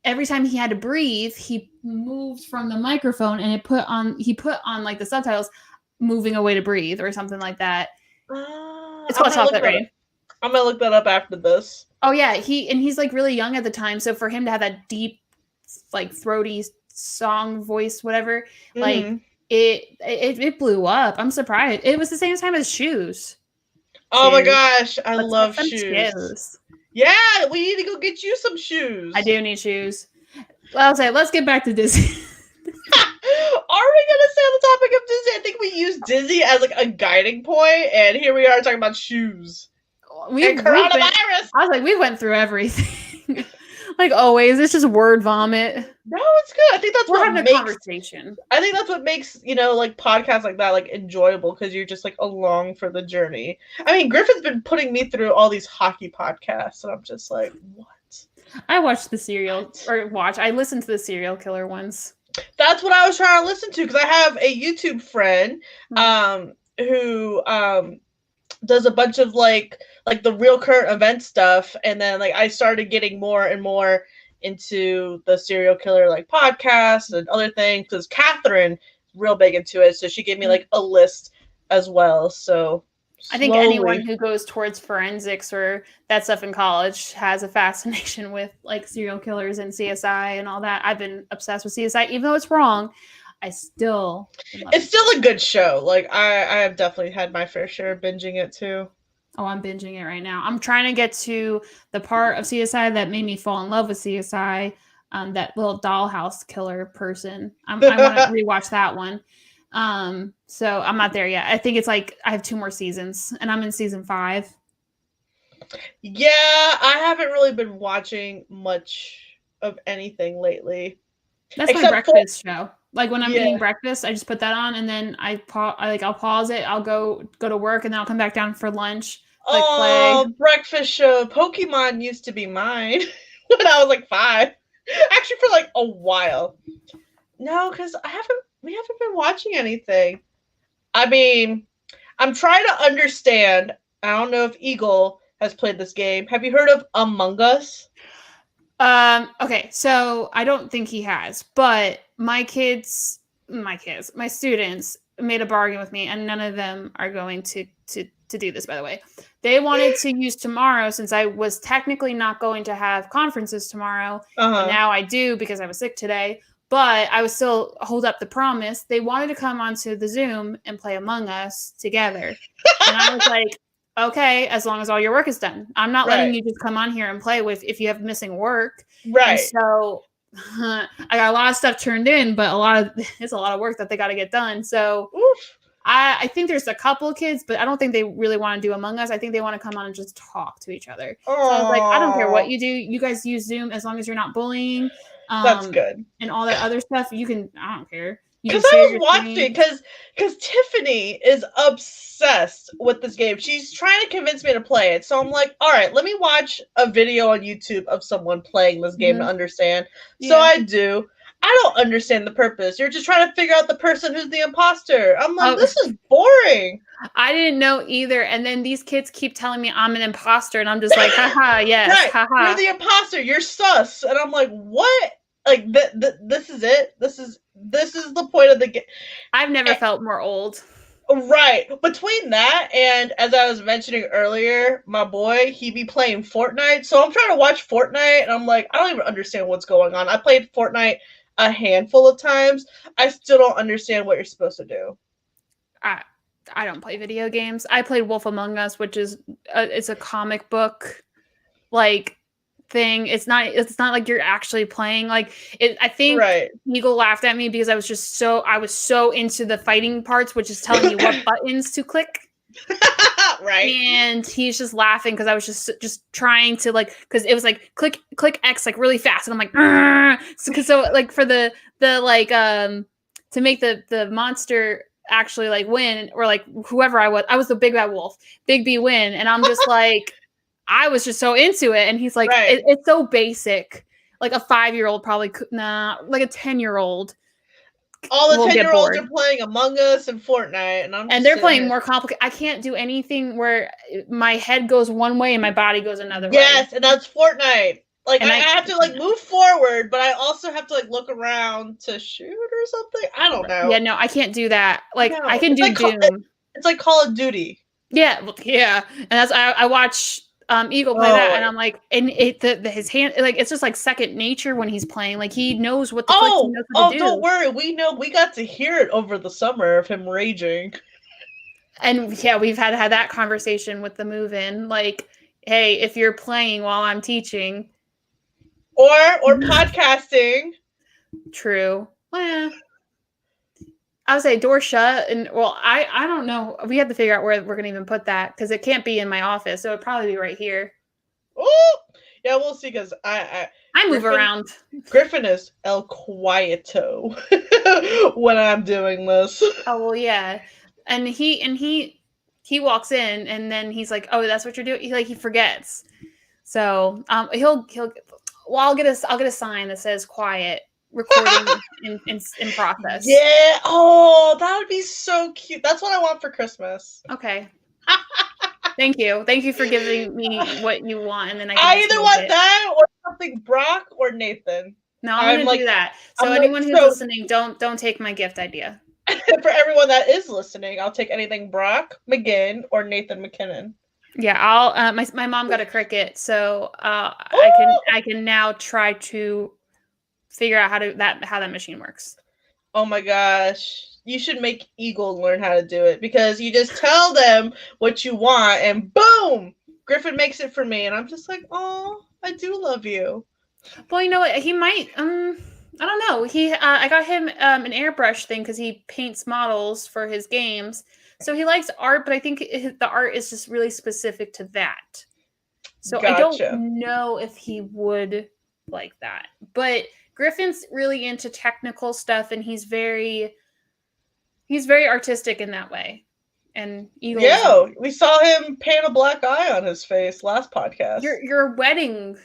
every time he had to breathe, he moved from the microphone and he put on like the subtitles, moving away to breathe or something like that. It's called Chocolate Rain. I'm gonna look that up after this. Oh yeah, he's like really young at the time, so for him to have that deep, like throaty song voice, whatever, like it blew up. I'm surprised. It was the same time as Shoes. Oh my gosh, I love Shoes. Yeah, we need to go get you some shoes. I do need shoes. Well, I'll say, let's get back to Disney. Are we gonna stay on the topic of Disney? I think we used Disney as like a guiding point, and here we are talking about shoes. And coronavirus. I was like, we went through everything. Like always, it's just word vomit. No, it's good. I think that's what makes a conversation. I think that's what makes, like podcasts like that like enjoyable, because you're just like along for the journey. I mean, Griffin's been putting me through all these hockey podcasts, and I'm just like, what? I watched I listened to the serial killer ones. That's what I was trying to listen to, because I have a YouTube friend who does a bunch of like the real current event stuff, and then like I started getting more and more into the serial killer like podcasts and other things, because Catherine is real big into it, so she gave me like a list as well. So I think anyone who goes towards forensics or that stuff in college has a fascination with like serial killers and CSI and all that. I've been obsessed with CSI, even though it's wrong. It's still a good show. Like I have definitely had my fair share of binging it too. Oh, I'm binging it right now. I'm trying to get to the part of CSI that made me fall in love with CSI. That little dollhouse killer person. I want to rewatch that one. So I'm not there yet. I think it's like I have 2 more seasons, and I'm in season 5. Yeah, I haven't really been watching much of anything lately. That's my breakfast show. Like when I'm eating breakfast, I just put that on, and then I'll pause it. I'll go to work, and then I'll come back down for lunch. Like play. Breakfast show. Pokemon used to be mine when I was like 5. Actually, for like a while. No, because we haven't been watching anything. I mean, I'm trying to understand. I don't know if Eagle has played this game. Have you heard of Among Us? Okay, so I don't think he has, but my students made a bargain with me, and none of them are going to do this, by the way. They wanted to use tomorrow, since I was technically not going to have conferences tomorrow. And now I do, because I was sick today, but I would still hold up the promise. They wanted to come onto the Zoom and play Among Us together. And I was like, okay, as long as all your work is done. I'm not letting you just come on here and play if you have missing work. Right. And so I got a lot of stuff turned in, but it's a lot of work that they got to get done. So Oof. I think there's a couple kids, but I don't think they really want to do Among Us. I think they want to come on and just talk to each other. So I was like, I don't care what you do. You guys use Zoom as long as you're not bullying. That's good. And all that other stuff, you can. I don't care. You can Because I share was your watching, screen. because Tiffany is obsessed with this game. She's trying to convince me to play it. So I'm like, all right, let me watch a video on YouTube of someone playing this game to understand. So Yeah. I do. I don't understand the purpose. You're just trying to figure out the person who's the imposter. I'm like, this is boring. I didn't know either. And then these kids keep telling me I'm an imposter, and I'm just like, haha, yes, Right. haha. You're the imposter. You're sus. And I'm like, what? Like, this is it? This is the point of the game. I've never felt more old. Right. Between that and, as I was mentioning earlier, my boy, he be playing Fortnite. So I'm trying to watch Fortnite, and I'm like, I don't even understand what's going on. I played Fortnite a handful of times. I still don't understand what you're supposed to do. I don't play video games. I played Wolf Among Us, which is it's a comic book like thing. It's not like you're actually playing. Like I think Eagle laughed at me because I was so into the fighting parts, which is telling you what buttons to click. Right. And he's just laughing because I was just trying to because it was like click X like really fast, and I'm like so like for the like to make the monster actually like win, or like whoever I was the big bad wolf, Big B win, and I'm just like I was just so into it, and he's like it's so basic, like a 5-year-old probably could like a 10-year-old. All the 10-year-olds are playing Among Us and Fortnite, and they're playing more complicated. I can't do anything where my head goes one way and my body goes another way. Yes, and that's Fortnite. Like, I have to like move forward, but I also have to like look around to shoot or something. I don't know. Yeah, no, I can't do that. Like, no. I can do Doom. It's like Call of Duty. Yeah, yeah, and that's I watch Eagle play that, and I'm like, and his hand, like, it's just like second nature when he's playing. Like, he knows what the clicks, he knows what to do. Don't worry, we got to hear it over the summer of him raging. And yeah, we've had that conversation with the move-in. Like, hey, if you're playing while I'm teaching, or podcasting. True. Well, I would say door shut, and well, I don't know. We have to figure out where we're gonna even put that because it can't be in my office, so it'd probably be right here. Oh, yeah, we'll see. Because I move around. Griffin is el quieto when I'm doing this. Oh well, yeah, and he walks in, and then he's like, "Oh, that's what you're doing." He forgets. So he'll well, I'll get a sign that says "quiet." Recording in process. Yeah. Oh, that would be so cute. That's what I want for Christmas. Okay. Thank you for giving me what you want, and then I either want that or something Brock or Nathan. No, I'm gonna do that. So anyone who's listening, don't take my gift idea. For everyone that is listening, I'll take anything Brock McGinn or Nathan McKinnon. Yeah, I'll. My mom got a Cricut, so I can now try to figure out how that machine works. Oh my gosh. You should make Eagle learn how to do it, because you just tell them what you want and boom, Griffin makes it for me, and I'm just like, oh, I do love you. Well, you know what? He might. I don't know. I got him an airbrush thing because he paints models for his games, so he likes art. But I think the art is just really specific to that. So I don't know if he would like that, but Griffin's really into technical stuff, and he's very artistic in that way. And Eagle, we saw him paint a black eye on his face last podcast. Your wedding,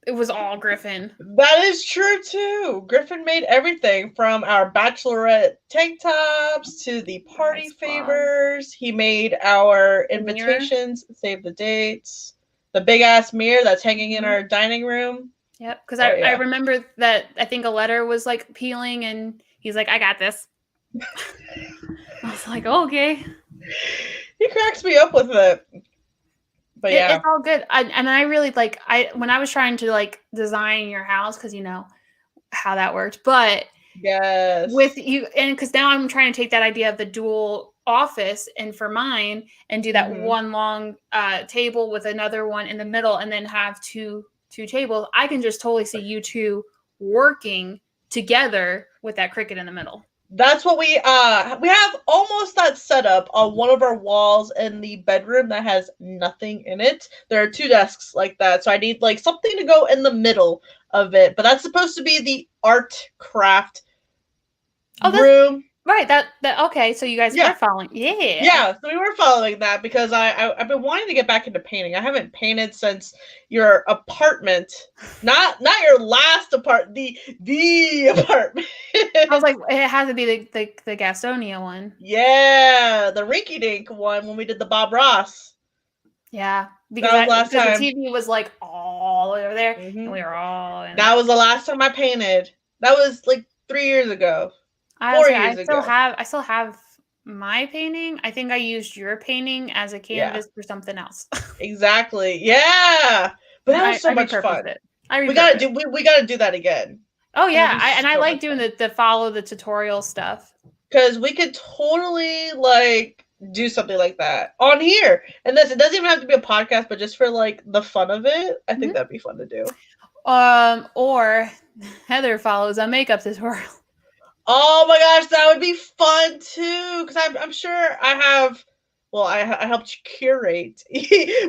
it was all Griffin. That is true too. Griffin made everything from our bachelorette tank tops to the party favors. He made our invitations, save the dates, the big ass mirror that's hanging in our dining room. Yep, because I remember that I think a letter was like peeling, and he's like, "I got this." I was like, oh, "Okay." He cracks me up with it, but yeah, it's all good. I really when I was trying to like design your house, because you know how that worked, but yes, with you, and because now I'm trying to take that idea of the dual office and for mine and do that one long table with another one in the middle, and then have two tables. I can just totally see you two working together with that cricket in the middle. That's what we have almost that set up on one of our walls in the bedroom that has nothing in it. There are 2 desks like that, so I need like something to go in the middle of it. But that's supposed to be the art craft room. Right, that okay, so you guys were following. Yeah, so we were following that because I've been wanting to get back into painting. I haven't painted since your apartment. Not your last apartment, the apartment. I was like, it had to be the Gastonia one. Yeah, the rinky dink one when we did the Bob Ross. Yeah, because the TV was like all over there, and we were all in that was the last time I painted. That was like 3 years ago. 4 years ago. I still have my painting. I think I used your painting as a canvas for something else. Exactly. Yeah. But that was so much fun. We gotta do that again. Oh yeah, I like doing the follow the tutorial stuff. Because we could totally like do something like that on here. And it doesn't even have to be a podcast, but just for like the fun of it, I think that'd be fun to do. Or Heather follows a makeup tutorial. Oh my gosh, that would be fun too. Because I'm sure I have. Well, I helped you curate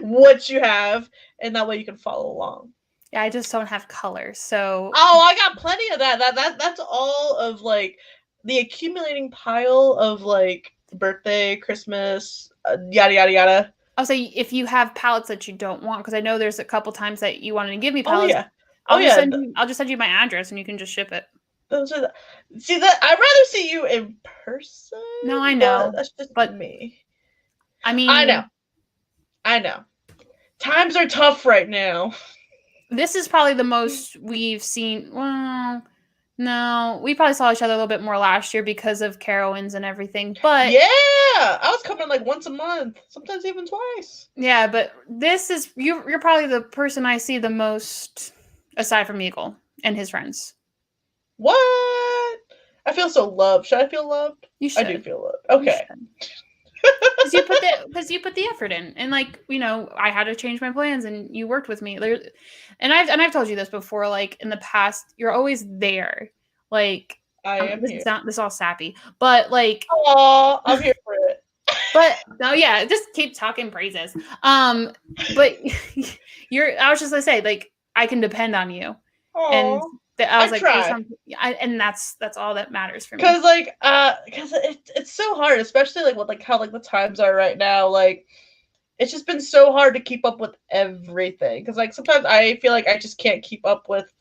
what you have, and that way you can follow along. Yeah, I just don't have colors, so. Oh, I got plenty of that. That's all of like the accumulating pile of like birthday, Christmas, yada yada yada. I'll say if you have palettes that you don't want, because I know there's a couple times that you wanted to give me palettes. I'll just send you my address, and you can just ship it. See that I'd rather see you in person. No, I know, that's just me. I mean, I know. Times are tough right now. This is probably the most we've seen. Well, no, we probably saw each other a little bit more last year because of Carowinds and everything. But yeah, I was coming like once a month, sometimes even twice. Yeah, but this is you're probably the person I see the most, aside from Eagle and his friends. What? I feel so loved. Should I feel loved? You should. I do feel loved. Okay. Because you put the effort in, and like I had to change my plans, and you worked with me. And I've told you this before. Like in the past, you're always there. Like this is all sappy, but like, oh, I'm here for it. But no, yeah, just keep talking praises. But I was just gonna say, like, I can depend on you. Aww. And I was like, and that's all that matters for me. Because because it's so hard, especially like with like how like the times are right now. Like, it's just been so hard to keep up with everything. Because like sometimes I feel like I just can't keep up with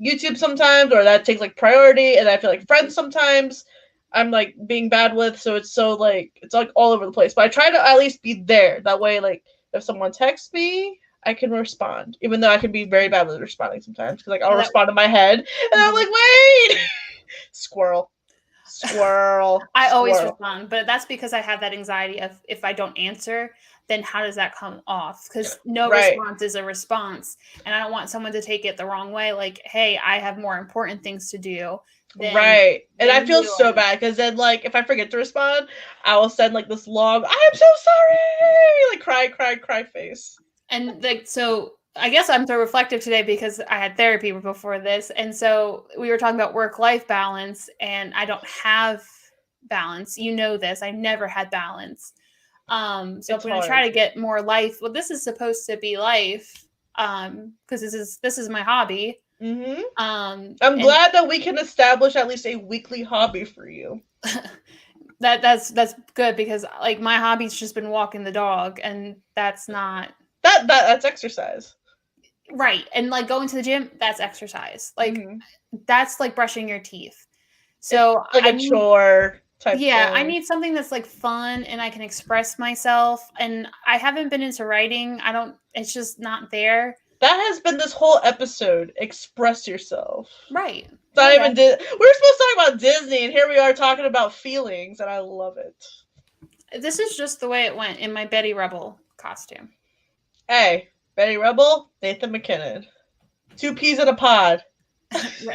YouTube sometimes, or that takes like priority, and I feel like friends sometimes I'm like being bad with. So it's like all over the place. But I try to at least be there. That way, like if someone texts me, I can respond, even though I can be very bad with responding sometimes, because like I'll respond in my head, and I'm like, wait, squirrel. I always respond, but that's because I have that anxiety of if I don't answer, then how does that come off? Because no response is a response, and I don't want someone to take it the wrong way. Like, hey, I have more important things to do. And I feel so bad because then like if I forget to respond, I will send like this long, I am so sorry, like cry face. And like, so I guess I'm so reflective today because I had therapy before this. And so we were talking about work-life balance, and I don't have balance. You know this. I never had balance. So I'm going to try to get more life. Well, this is supposed to be life because this is my hobby. Mm-hmm. I'm glad that we can establish at least a weekly hobby for you. That's good because like my hobby's just been walking the dog, and that's not... That's exercise. Right. And like going to the gym, that's exercise. Like that's like brushing your teeth. So it's like a chore type thing. I need something that's like fun and I can express myself. And I haven't been into writing. It's just not there. That has been this whole episode. Express yourself. Right. We're supposed to talk about Disney, and here we are talking about feelings, and I love it. This is just the way it went in my Betty Rebel costume. Hey, Betty Rebel, Nathan McKinnon. 2 peas in a pod.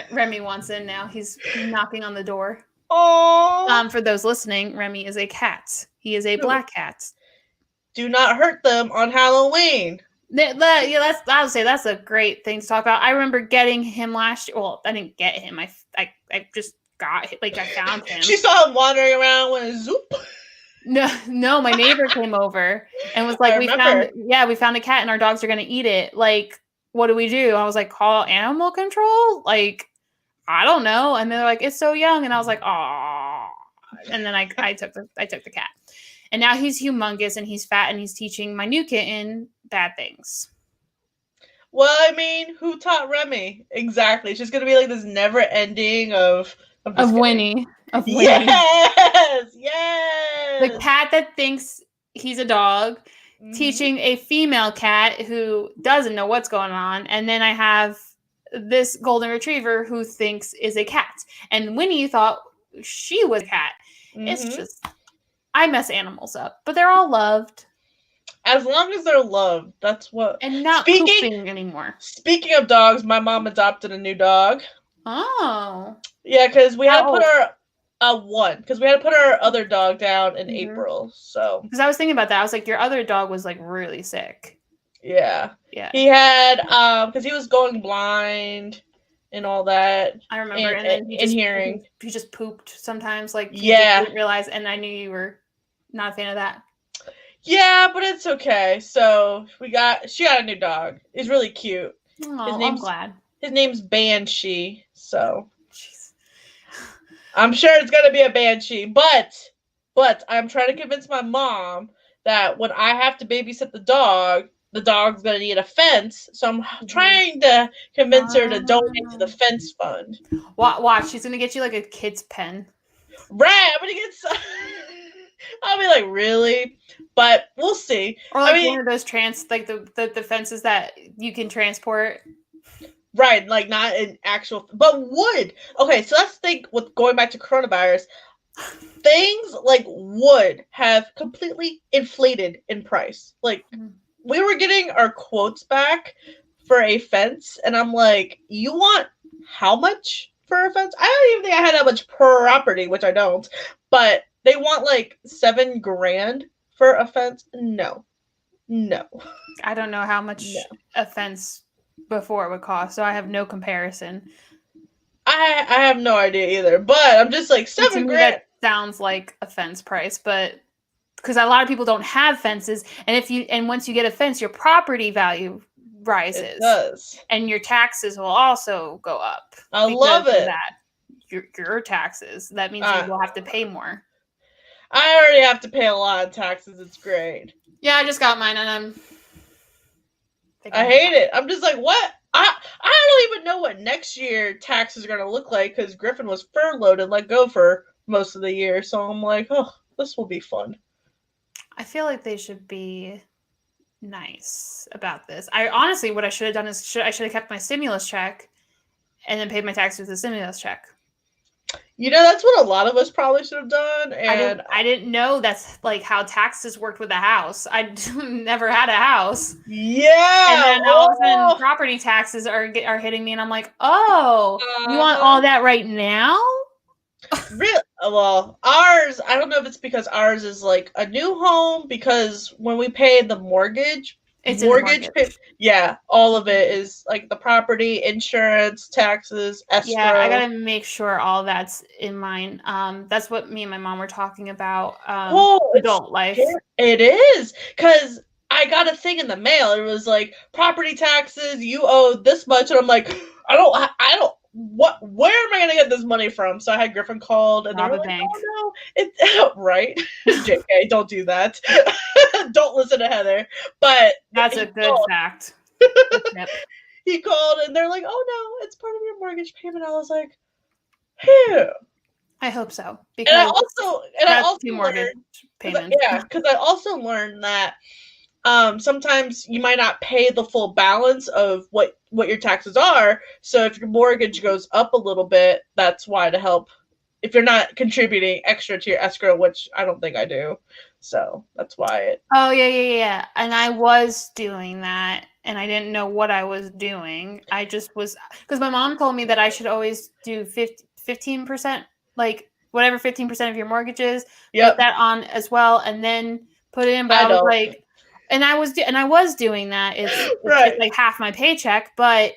Remy wants in now. He's knocking on the door. Oh. For those listening, Remy is a cat. He is a black cat. Do not hurt them on Halloween. I would say that's a great thing to talk about. I remember getting him last year. Well, I didn't get him. I just got like I found him. She saw him wandering around with zoop. No, my neighbor came over and was like, we found a cat and our dogs are gonna eat it. Like, what do we do? I was like, call animal control? Like, I don't know. And they're like, it's so young. And I was like, oh. And then I took the cat. And now he's humongous and he's fat and he's teaching my new kitten bad things. Well, I mean, who taught Remy? Exactly. It's just gonna be like this never ending of Winnie. Of Winnie. Yes. The cat that thinks he's a dog, teaching a female cat who doesn't know what's going on. And then I have this golden retriever who thinks is a cat. And Winnie thought she was a cat. It's just, I mess animals up, but they're all loved. As long as they're loved, that's what. And not pooping anymore. Speaking of dogs, my mom adopted a new dog. Oh. Yeah, because we had to put our other dog down in April. So. Because I was thinking about that, I was like, your other dog was like really sick. Yeah. He had because he was going blind and all that. I remember, and then he just pooped sometimes. Like you didn't realize, and I knew you were not a fan of that. Yeah, but it's okay. So she got a new dog. He's really cute. Oh, I'm glad. His name's Banshee. So I'm sure it's gonna be a Banshee, but I'm trying to convince my mom that when I have to babysit the dog's gonna need a fence. So I'm trying to convince her to donate to the fence fund. Watch, she's gonna get you like a kid's pen. Right, I'm gonna get some. I'll be like, really? But we'll see. Or like one of those the fences that you can transport. Right, like not an actual, but wood. Okay, so let's think with going back to coronavirus. Things like wood have completely inflated in price. Like we were getting our quotes back for a fence, and I'm like, you want how much for a fence? I don't even think I had that much property, which I don't. But they want like $7,000 for a fence. No. I don't know how much a fence before would cost, so I have no comparison. I have no idea either, but I'm just like $7,000. That sounds like a fence price, but because a lot of people don't have fences, and once you get a fence, your property value rises. It does, and your taxes will also go up. I love it. Your taxes. That means you will have to pay more. I already have to pay a lot of taxes. It's great. Yeah, I just got mine, and I hate it. I'm just like, what? I don't even know what next year taxes are going to look like because Griffin was furloughed and let go for most of the year. So I'm like, oh, this will be fun. I feel like they should be nice about this. Honestly, what I should have done is I should have kept my stimulus check and then paid my taxes with the stimulus check. You know, that's what a lot of us probably should have done. And I didn't know that's like how taxes worked with a house. I never had a house. Yeah. And then all of a sudden property taxes are hitting me, and I'm like, you want all that right now? Really? Well, ours, I don't know if it's because ours is like a new home, because when we pay the mortgage, yeah, all of it is like the property, insurance, taxes, escrow. Yeah, I gotta make sure all that's in mine. That's what me and my mom were talking about. Adult life. It is, because I got a thing in the mail. It was like property taxes, you owe this much, and I'm like, I don't. Where am I gonna get this money from? So I had Griffin called, and they were like, "Oh no, right, JK, don't do that. Don't listen to Heather." But that's a good fact. He called, and they're like, "Oh no, it's part of your mortgage payment." I was like, "Phew." I hope so. Because I also mortgage payments. Yeah, because I also learned that sometimes you might not pay the full balance of what your taxes are. So if your mortgage goes up a little bit, that's why, to help if you're not contributing extra to your escrow, which I don't think I do. So that's why Oh, yeah. And I was doing that, and I didn't know what I was doing. I just was, because my mom told me that I should always do 15%, like whatever 15% of your mortgage is, put that on as well, and then put it in. But I was like, And I was doing that. It's Right. like half my paycheck, but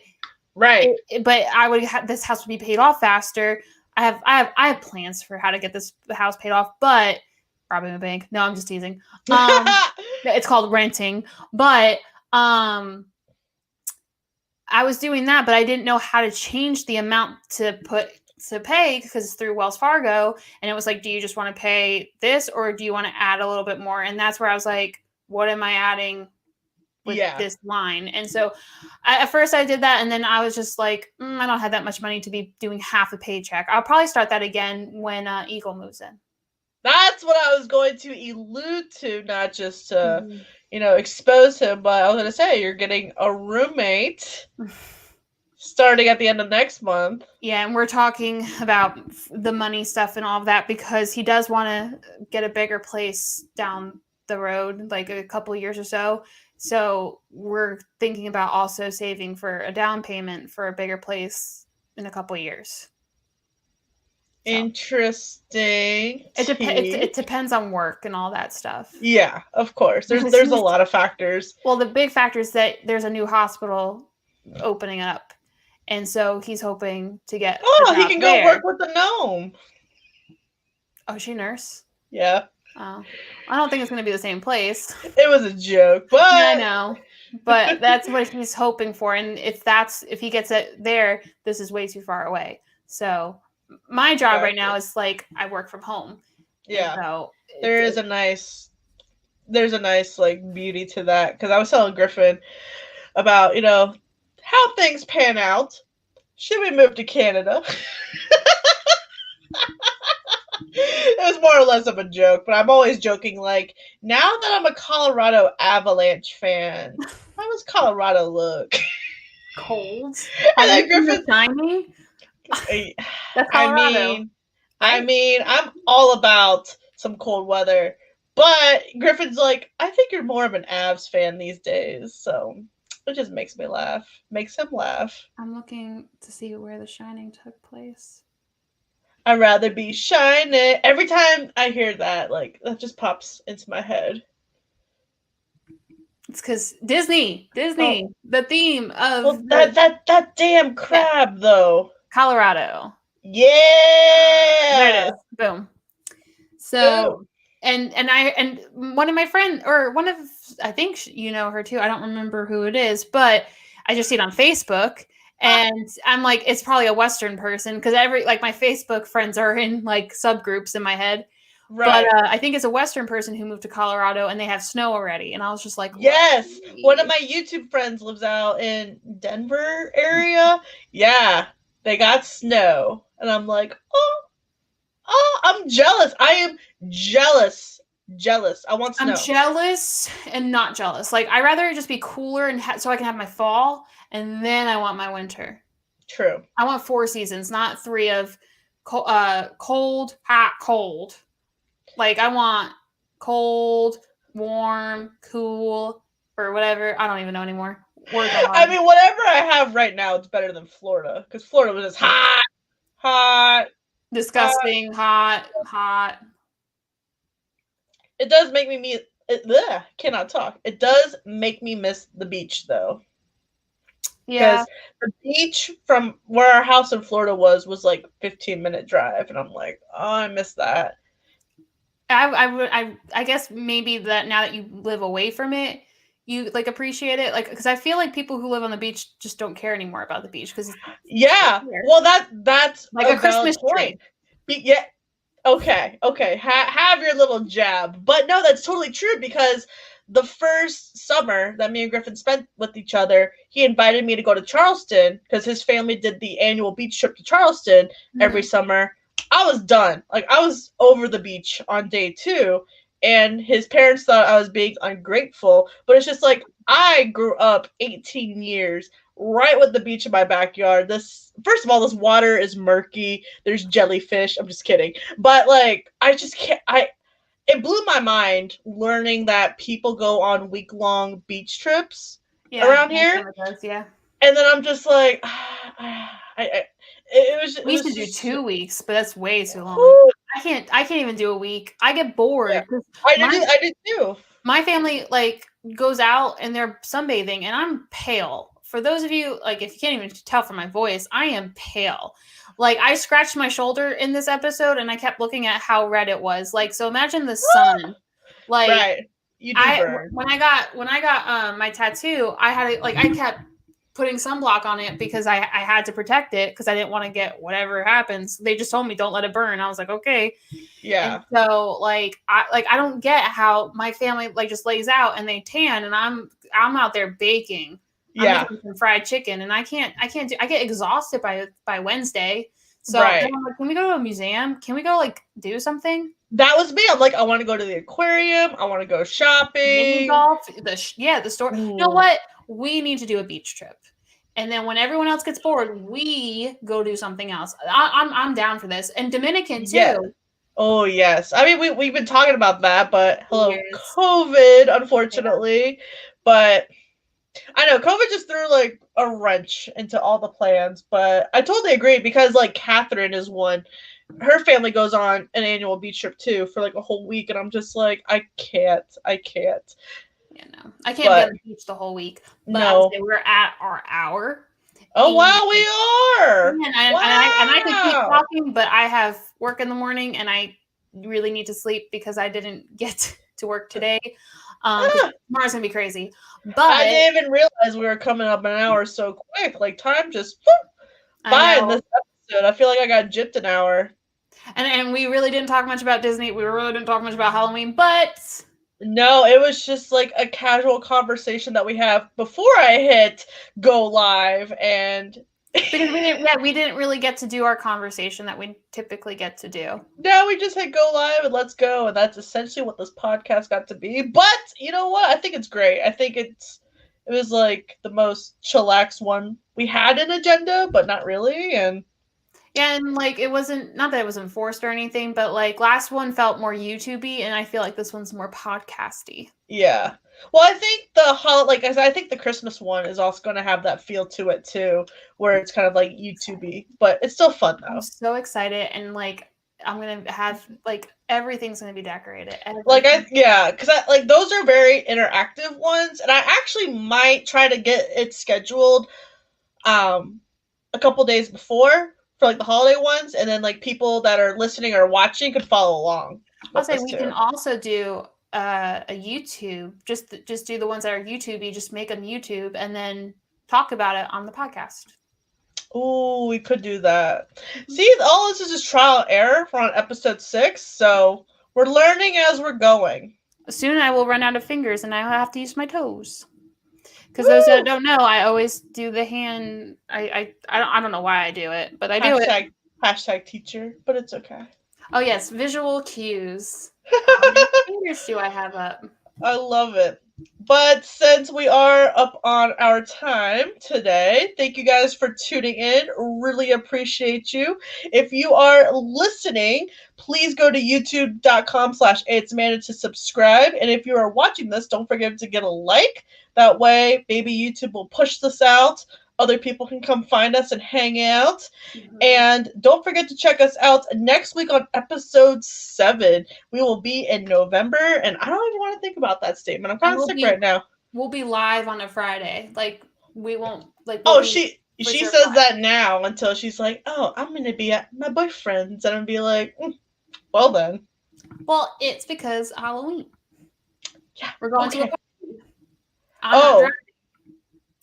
Right. but I would have, this house would be paid off faster. I have plans for how to get the house paid off, but robbing a bank. No, I'm just teasing. It's called renting, but I was doing that, but I didn't know how to change the amount to pay because it's through Wells Fargo, and it was like, do you just want to pay this or do you want to add a little bit more? And that's where I was like, what am I adding with this line? And so at first I did that, and then I was just like, I don't have that much money to be doing half a paycheck. I'll probably start that again when Eagle moves in. That's what I was going to allude to, not just to, expose him, but I was going to say, you're getting a roommate starting at the end of next month. Yeah, and we're talking about the money stuff and all of that because he does want to get a bigger place down the road, like a couple of years or so. So we're thinking about also saving for a down payment for a bigger place in a couple of years. So. Interesting. It depends on work and all that stuff. Yeah, of course. There's a lot of factors. Well, the big factor is that there's a new hospital opening up. And so he's hoping to get. Oh, he can go work with the gnome. Oh, is she a nurse? Yeah. Oh, I don't think it's going to be the same place. It was a joke, but I know. But that's what he's hoping for. And if he gets it there, this is way too far away. So my job right now is like I work from home. Yeah. So there's a nice like beauty to that, because I was telling Griffin about how things pan out. Should we move to Canada? It was more or less of a joke, but I'm always joking, like, now that I'm a Colorado Avalanche fan, how does Colorado look? Cold. And then Griffin's shining. That's Colorado. I mean, I'm all about some cold weather, but Griffin's like, I think you're more of an Avs fan these days, so it just makes me laugh. Makes him laugh. I'm looking to see where the shining took place. I'd rather be shining. Every time I hear that, like, that just pops into my head. It's because Disney, the theme of... Well, that damn crab, though. Colorado. Yeah! There it is. Boom. So... Boom. And one of my friends, or one of, I think you know her too. I don't remember who it is, but I just see it on Facebook, and I'm like, it's probably a Western person because my Facebook friends are in like subgroups in my head. Right. But I think it's a Western person who moved to Colorado and they have snow already. And I was just like, yes, one of my YouTube friends lives out in Denver area. Yeah, they got snow, and I'm like, oh, I'm jealous. I am jealous. I want snow. I'm jealous and not jealous. Like, I'd rather it just be cooler and so I can have my fall, and then I want my winter. True. I want 4 seasons, not 3 of cold, hot, cold. Like, I want cold, warm, cool, or whatever. I don't even know anymore. I mean, whatever I have right now, it's better than Florida, because Florida was just hot. Disgusting, hot. It does make me cannot talk. It does make me miss the beach, though. Yeah. Because the beach from where our house in Florida was like 15-minute drive, and I'm like, oh, I miss that. I guess maybe that now that you live away from it, you like appreciate it, like, because I feel like people who live on the beach just don't care anymore about the beach because well that's like a Christmas tree. Yeah, okay, have your little jab, but no, that's totally true, because the first summer that me and Griffin spent with each other, he invited me to go to Charleston because his family did the annual beach trip to Charleston every summer. I was done. Like, I was over the beach on day 2, and his parents thought I was being ungrateful, but it's just like, I grew up 18 years right with the beach in my backyard. First of all, this water is murky. There's jellyfish. I'm just kidding. But, like, I just can't, it blew my mind learning that people go on week-long beach trips around here. Yeah. And then I'm just like, we used to do 2 weeks, but that's way too long. I can't even do a week. I get bored. Yeah. I did too. My family like goes out and they're sunbathing, and I'm pale. For those of you, like, if you can't even tell from my voice, I am pale. Like, I scratched my shoulder in this episode, and I kept looking at how red it was. Like, so imagine the sun. Like, Right. You do burn. when I got my tattoo, I had like I kept putting sunblock on it because I had to protect it because I didn't want to get whatever happens. They just told me don't let it burn. I was like, okay. Yeah. And so like I don't get how my family like just lays out and they tan, and I'm out there baking. Yeah. I'm making some fried chicken, and I get exhausted by Wednesday. So Right. I'm like, can we go to a museum? Can we go like do something? That was me. I'm like, I want to go to the aquarium. I want to go shopping. Mini golf. The store. Ooh. You know what? We need to do a beach trip. And then when everyone else gets bored, we go do something else. I'm down for this. And Dominican too. Yeah. Oh yes. I mean, we've been talking about that, but hello, COVID, unfortunately. Yeah. But I know COVID just threw like a wrench into all the plans. But I totally agree because like Catherine is one. Her family goes on an annual beach trip too for like a whole week, and I'm just like, I can't. Yeah, no, I can't be on the beach the whole week. But no, we're at our hour. Oh wow, we are. And I could keep talking, but I have work in the morning, and I really need to sleep because I didn't get to work today. Tomorrow's gonna be crazy. But I didn't even realize we were coming up an hour so quick. Like time just whoop, by in this episode. I feel like I got gypped an hour. And we really didn't talk much about Disney. We really didn't talk much about Halloween, but no, it was just like a casual conversation that we have before I hit go live, and because we didn't really get to do our conversation that we typically get to do. No, we just hit go live and let's go, and that's essentially what this podcast got to be. But you know what? I think it's great. I think it was like the most chillax one we had an agenda, but not really, and. Yeah, and like it wasn't, not that it was enforced or anything, but like last one felt more YouTube-y, and I feel like this one's more podcasty. Yeah. Well, I think I think the Christmas one is also going to have that feel to it too, where it's kind of like YouTube-y, but it's still fun though. I'm so excited, and like I'm gonna have like everything's gonna be decorated. Because those are very interactive ones, and I actually might try to get it scheduled, a couple days before. For like the holiday ones, and then like people that are listening or watching could follow along. I'll say we can also do a YouTube, just do the ones that are YouTube-y, just make them YouTube and then talk about it on the podcast. Oh, we could do that. See, all this is just trial and error. We're on episode 6, so we're learning as we're going. Soon I will run out of fingers and I'll have to use my toes. Because those that don't know, I always do the hand. I don't know why I do it, but I do it. Hashtag teacher, but it's okay. Oh yes, visual cues. How many fingers do I have up? I love it. But since we are up on our time today, thank you guys for tuning in. Really appreciate you. If you are listening, please go to youtube.com/ayyyeeitsamanda to subscribe. And if you are watching this, don't forget to get a like. That way, maybe YouTube will push this out. Other people can come find us and hang out. Mm-hmm. And don't forget to check us out next week on episode 7. We will be in November, and I don't even want to think about that statement. I'm kind of sick right now. We'll be live on a Friday. Like, we won't, like... she says that now until she's like, oh, I'm going to be at my boyfriend's. And I'm going to be like, well then. Well, it's because Halloween. Yeah. We're going to a party.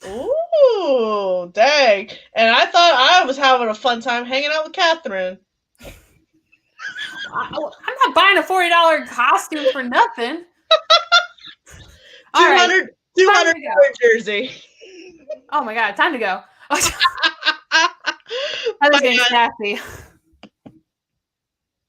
Ooh, dang. And I thought I was having a fun time hanging out with Catherine. I'm not buying a $40 costume for nothing. 200 jersey. Oh my God, time to go. I was getting sassy.